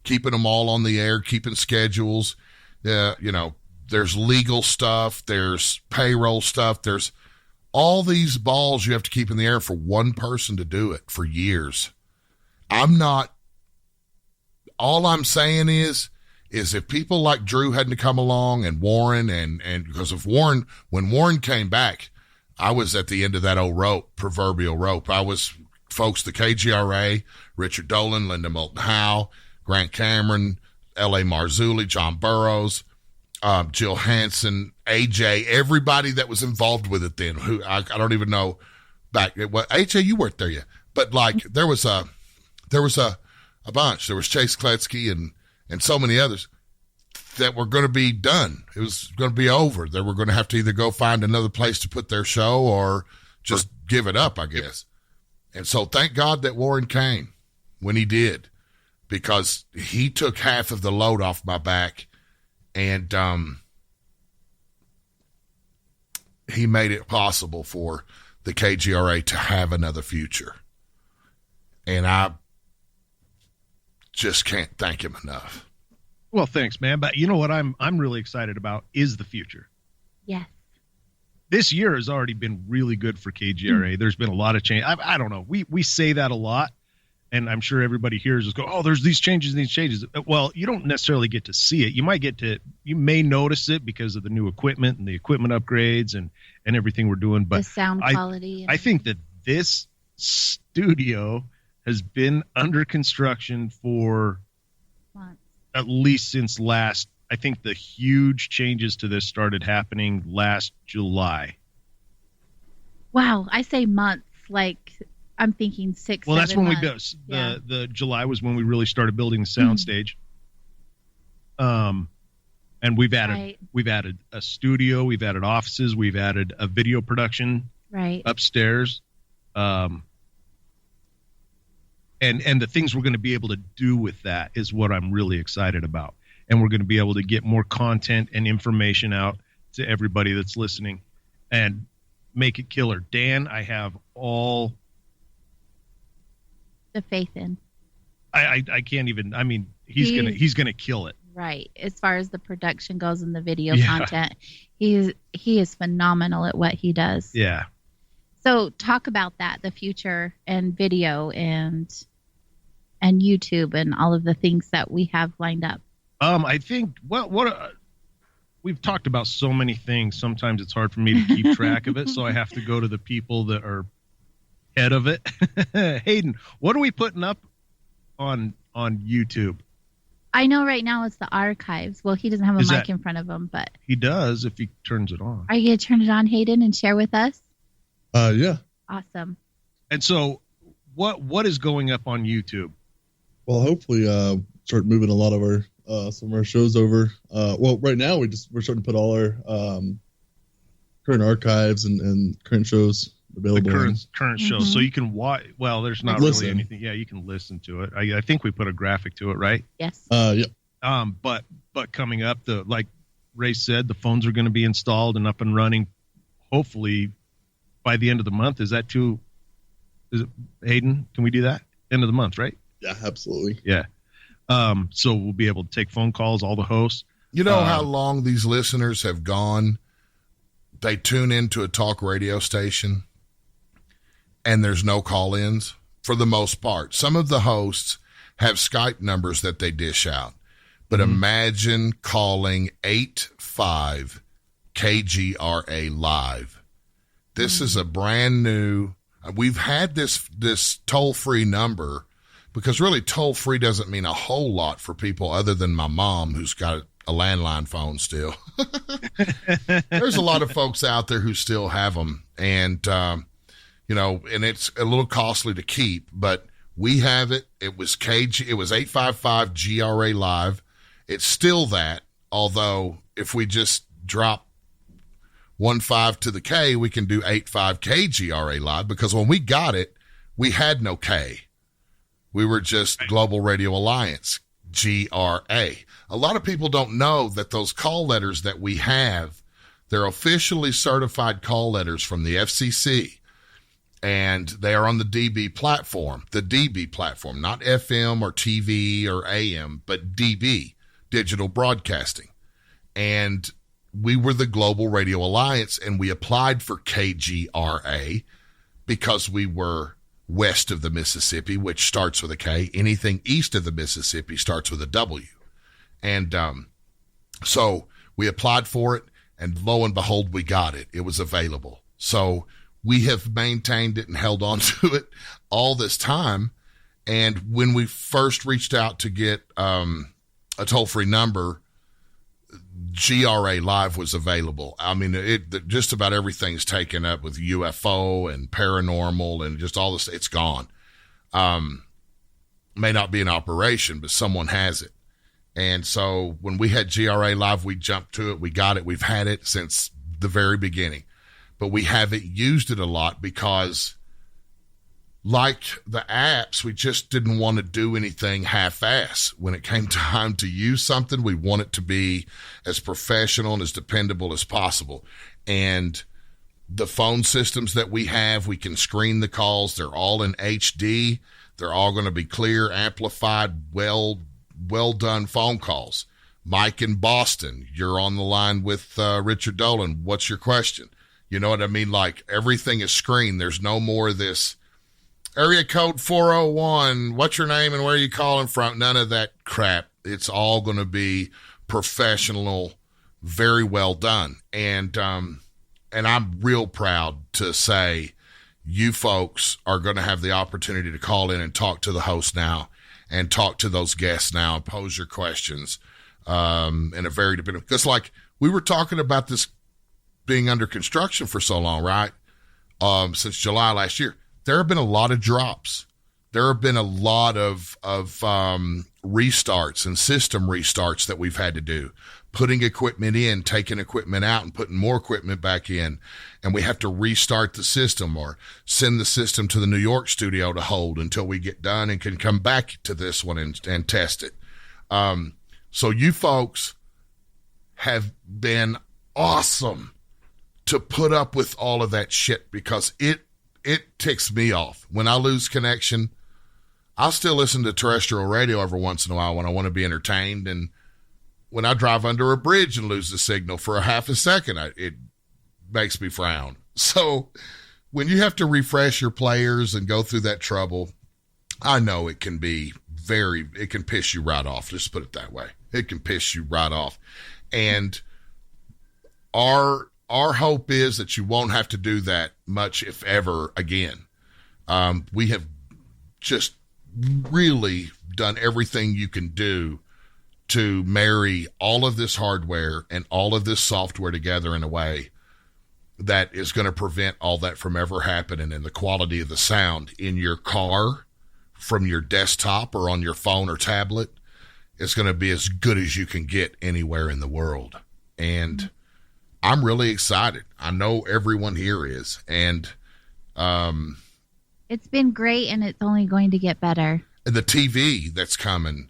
keeping them all on the air, keeping schedules. There's legal stuff. There's payroll stuff. There's all these balls you have to keep in the air for one person to do it for years. All I'm saying is if people like Drew hadn't to come along and Warren and because of Warren, when Warren came back, I was at the end of that old proverbial rope. I was, folks, the KGRA, Richard Dolan, Linda Moulton Howe, Grant Cameron, L.A. Marzulli, John Burroughs, Jill Hansen, AJ, everybody that was involved with it then, who I don't even know back. Well, AJ, you weren't there yet, but there was a bunch. There was Chase Kletsky and so many others. that were going to be done. It was going to be over. They were going to have to either go find another place to put their show or just give it up, I guess. And so thank God that Warren came when he did, because he took half of the load off my back, and he made it possible for the KGRA to have another future. And I just can't thank him enough. Well, thanks, man. But you know what I'm really excited about is the future. Yes. This year has already been really good for KGRA. There's been a lot of change. I don't know. We say that a lot, and I'm sure everybody hears us go, oh, there's these changes and these changes. Well, you don't necessarily get to see it. You may notice it because of the new equipment and the equipment upgrades and everything we're doing. But the sound quality. I think that this studio has been under construction for months. At least since last. I think the huge changes to this started happening last July. Wow, I say months, like I'm thinking 6. Well, that's when months. we built the July was when we really started building the sound stage. And we've added a studio, we've added offices, we've added a video production upstairs. And the things we're going to be able to do with that is what I'm really excited about. And we're going to be able to get more content and information out to everybody that's listening and make it killer. Dan, I have all the faith in. I can't even. I mean, he's gonna kill it. Right, as far as the production goes and the video content, he is phenomenal at what he does. Yeah. So talk about that, the future and video and YouTube and all of the things that we have lined up. I think we've talked about so many things. Sometimes it's hard for me to keep track of it, so I have to go to the people that are head of it. Hayden, what are we putting up on YouTube? I know right now it's the archives. Well, he doesn't have a mic in front of him, but he does if he turns it on. Are you going to turn it on, Hayden, and share with us? Yeah. Awesome. And so what is going up on YouTube? Well, hopefully start moving a lot of our some of our shows over. Well, right now we're starting to put all our current archives and current shows available. Current shows, so you can watch. Well, there's not really anything. Yeah, you can listen to it. I think we put a graphic to it, right? Yes. Yeah. But coming up, like Ray said, the phones are going to be installed and up and running. Hopefully, by the end of the month. Is it Hayden? Can we do that? End of the month, right? Yeah, absolutely. Yeah. So we'll be able to take phone calls, all the hosts. You know how long these listeners have gone? They tune into a talk radio station and there's no call-ins for the most part. Some of the hosts have Skype numbers that they dish out. But imagine calling 85 KGRA live. This is a brand new, we've had this toll-free number because really toll-free doesn't mean a whole lot for people other than my mom who's got a landline phone still. There's a lot of folks out there who still have them. And, and it's a little costly to keep, but we have it. It was 855 GRA live. It's still that, although if we just drop 15 to the K, we can do 85 KGRA live because when we got it, we had no K. We were just Global Radio Alliance, GRA. A lot of people don't know that those call letters that we have, they're officially certified call letters from the FCC, and they are on the DB platform, not FM or TV or AM, but DB, digital broadcasting. And we were the Global Radio Alliance, and we applied for KGRA because we were west of the Mississippi, which starts with a K. Anything east of the Mississippi starts with a W. And so we applied for it, and lo and behold, we got it. It was available. So we have maintained it and held on to it all this time. And when we first reached out to get a toll-free number, GRA Live was available. I mean, just about everything's taken up with UFO and paranormal and just all this. It's gone. May not be in operation, but someone has it. And so when we had GRA Live, we jumped to it. We got it. We've had it since the very beginning. But we haven't used it a lot because, like the apps, we just didn't want to do anything half-ass. When it came time to use something, we want it to be as professional and as dependable as possible. And the phone systems that we have, we can screen the calls. They're all in HD. They're all going to be clear, amplified, well done phone calls. Mike in Boston, you're on the line with Richard Dolan. What's your question? You know what I mean? Like, everything is screened. There's no more of this area code 401. What's your name and where are you calling from? None of that crap. It's all going to be professional, very well done. And I'm real proud to say you folks are going to have the opportunity to call in and talk to the host now and talk to those guests now and pose your questions in a very dependent, because like we were talking about this being under construction for so long, right? Since July last year, there have been a lot of drops. There have been a lot of restarts and system restarts that we've had to do, putting equipment in, taking equipment out, and putting more equipment back in. And we have to restart the system or send the system to the New York studio to hold until we get done and can come back to this one and test it. So you folks have been awesome to put up with all of that shit, because it ticks me off. When I lose connection, I'll still listen to terrestrial radio every once in a while when I want to be entertained. And when I drive under a bridge and lose the signal for a half a second, it makes me frown. So when you have to refresh your players and go through that trouble, I know it can be it can piss you right off. Just put it that way. It can piss you right off. And our hope is that you won't have to do that much, if ever, again. We have just really done everything you can do to marry all of this hardware and all of this software together in a way that is going to prevent all that from ever happening. And the quality of the sound in your car, from your desktop or on your phone or tablet, is going to be as good as you can get anywhere in the world. And I'm really excited. I know everyone here is. And it's been great, and it's only going to get better. And the TV that's coming.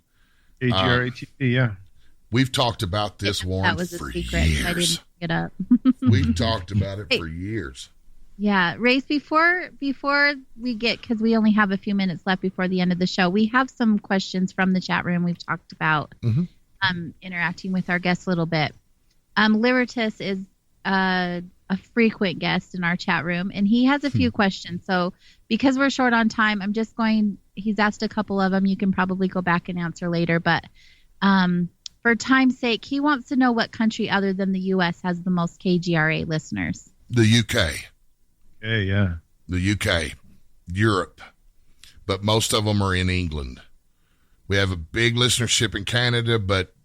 KGRA TV, yeah. We've talked about this, Warren, that was a for secret. years. I didn't pick it up. We've talked about it for years. Yeah. Race, before we get, because we only have a few minutes left before the end of the show, we have some questions from the chat room. We've talked about interacting with our guests a little bit. Lyritus is a frequent guest in our chat room, and he has a few questions. So because we're short on time, he's asked a couple of them. You can probably go back and answer later. But for time's sake, he wants to know what country other than the U.S. has the most KGRA listeners. The UK. Yeah. The UK. Europe. But most of them are in England. We have a big listenership in Canada, but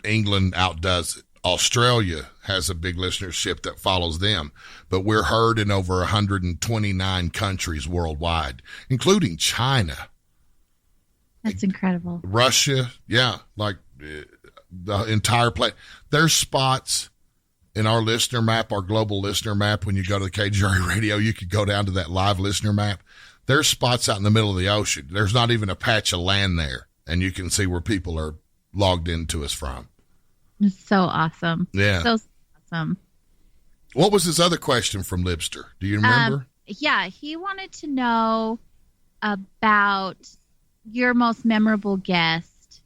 England outdoes it. Australia has a big listenership that follows them, but we're heard in over 129 countries worldwide, including China. That's incredible. Russia, yeah, like the entire place. There's spots in our listener map, our global listener map. When you go to the KGRA radio, you could go down to that live listener map. There's spots out in the middle of the ocean. There's not even a patch of land there, and you can see where people are logged into us from. It's so awesome. Yeah. So awesome. What was his other question from Libster? Do you remember? Yeah, he wanted to know about your most memorable guest.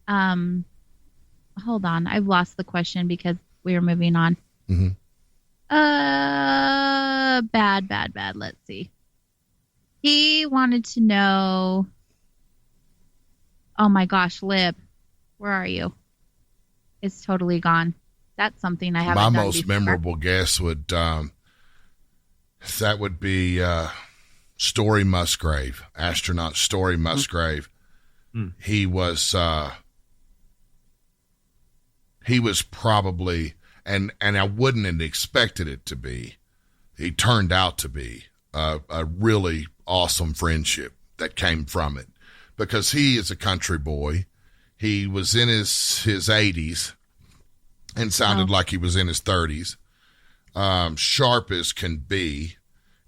Hold on. I've lost the question because we were moving on. Mm-hmm. Bad. Let's see. He wanted to know. Oh my gosh, Lib, where are you? It's totally gone. That's something I haven't done My most before. memorable guest would be Story Musgrave, astronaut Story Musgrave. He was probably, and I wouldn't have expected it to be. He turned out to be a really awesome friendship that came from it, because he is a country boy. He was in his 80s and sounded like he was in his 30s. Sharp as can be.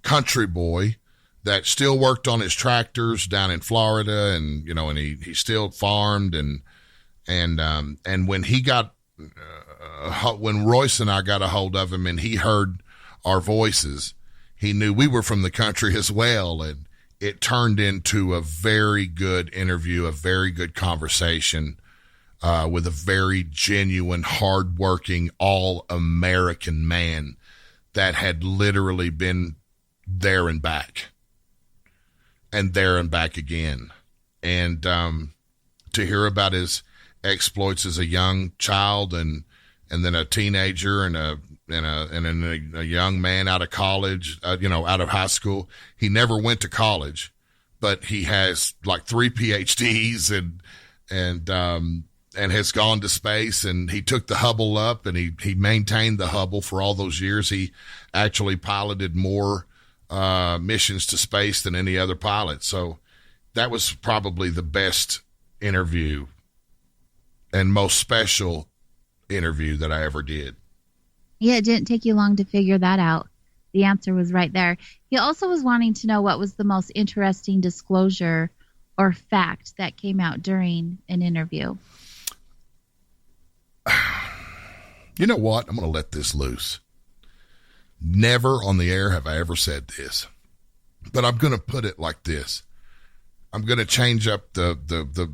Country boy that still worked on his tractors down in Florida, and and he still farmed, and when he got when Royce and I got a hold of him and he heard our voices, he knew we were from the country as well, and it turned into a very good interview, a very good conversation with a very genuine, hardworking, all-American man that had literally been there and back and there and back again. And to hear about his exploits as a young child and then a teenager and a young man out of college, out of high school. He never went to college, but he has like 3 PhDs and has gone to space, and he took the Hubble up, and he maintained the Hubble for all those years. He actually piloted more missions to space than any other pilot. So that was probably the best interview and most special interview that I ever did. Yeah, it didn't take you long to figure that out. The answer was right there. He also was wanting to know what was the most interesting disclosure or fact that came out during an interview. You know what? I'm going to let this loose. Never on the air have I ever said this, but I'm going to put it like this. I'm going to change up the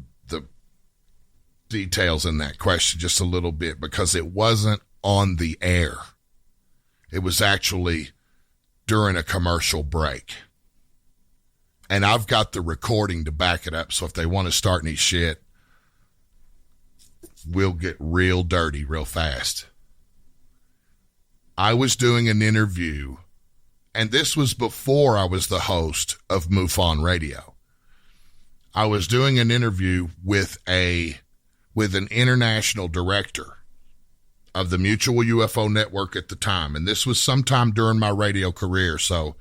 details in that question just a little bit, because it wasn't on the air. It was actually during a commercial break. And I've got the recording to back it up, so if they want to start any shit, we'll get real dirty real fast. I was doing an interview, and this was before I was the host of MUFON Radio. I was doing an interview with an international director of the Mutual UFO Network at the time, and this was sometime during my radio career. So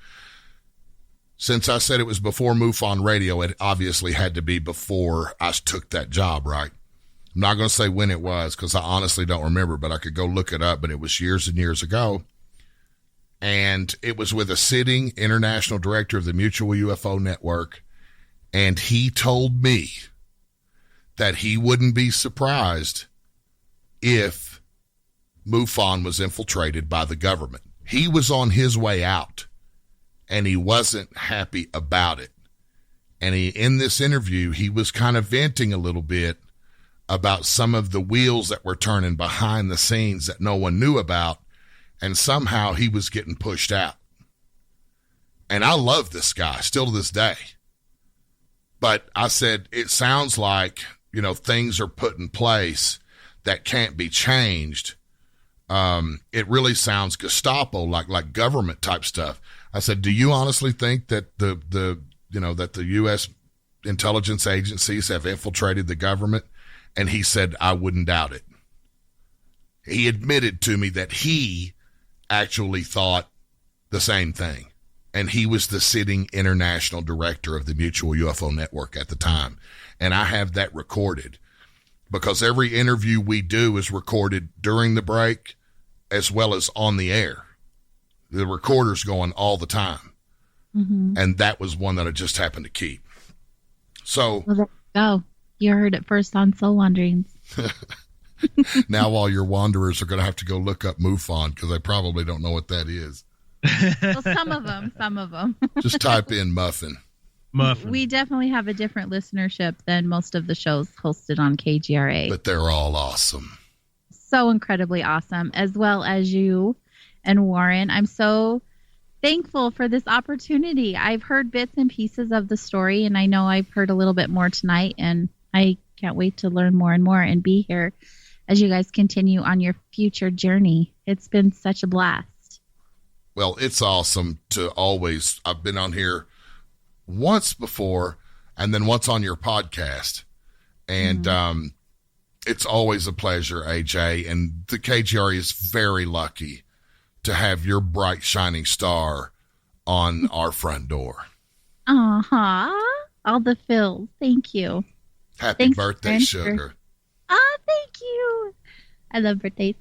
since I said it was before MUFON Radio, it obviously had to be before I took that job, right? I'm not going to say when it was, because I honestly don't remember, but I could go look it up, but it was years and years ago. And it was with a sitting international director of the Mutual UFO Network, and he told me that he wouldn't be surprised if MUFON was infiltrated by the government. He was on his way out, and he wasn't happy about it. And in this interview, he was kind of venting a little bit about some of the wheels that were turning behind the scenes that no one knew about, and somehow he was getting pushed out. And I love this guy still to this day. But I said, it sounds like, things are put in place that can't be changed. It really sounds Gestapo, like government type stuff. I said, do you honestly think that the U.S. intelligence agencies have infiltrated the government? And he said, I wouldn't doubt it. He admitted to me that he actually thought the same thing. And he was the sitting international director of the Mutual UFO Network at the time. And I have that recorded, because every interview we do is recorded during the break as well as on the air. The recorder's going all the time. Mm-hmm. And that was one that I just happened to keep. So, well, there you go. You heard it first on Soul Wanderings. Now all your wanderers are going to have to go look up MUFON, because they probably don't know what that is. Well, some of them. Just type in muffin. We definitely have a different listenership than most of the shows hosted on KGRA. But they're all awesome. So incredibly awesome, as well as you and Warren. I'm so thankful for this opportunity. I've heard bits and pieces of the story, and I know I've heard a little bit more tonight, and I can't wait to learn more and more and be here as you guys continue on your future journey. It's been such a blast. Well, it's awesome to always, I've been on here once before and then once on your podcast. And it's always a pleasure, AJ. And the KGRA is very lucky to have your bright, shining star on our front door. Uh-huh. All the fills. Thank you. Happy birthday, sugar. I love birthdays.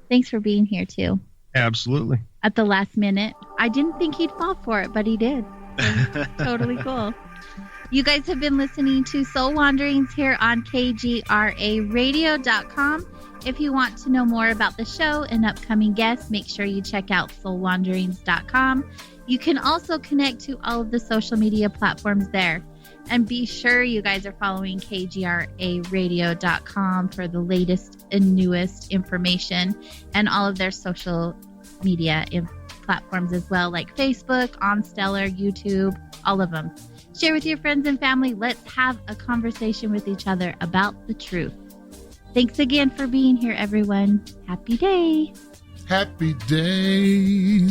Thanks for being here, too. Absolutely. At the last minute. I didn't think he'd fall for it, but he did. So, totally cool. You guys have been listening to Soul Wanderings here on KGRAradio.com. If you want to know more about the show and upcoming guests, make sure you check out soulwanderings.com. You can also connect to all of the social media platforms there. And be sure you guys are following KGRAradio.com for the latest and newest information and all of their social media platforms as well, like Facebook, OnStellar, YouTube, all of them. Share with your friends and family. Let's have a conversation with each other about the truth. Thanks again for being here, everyone. Happy day. Happy day.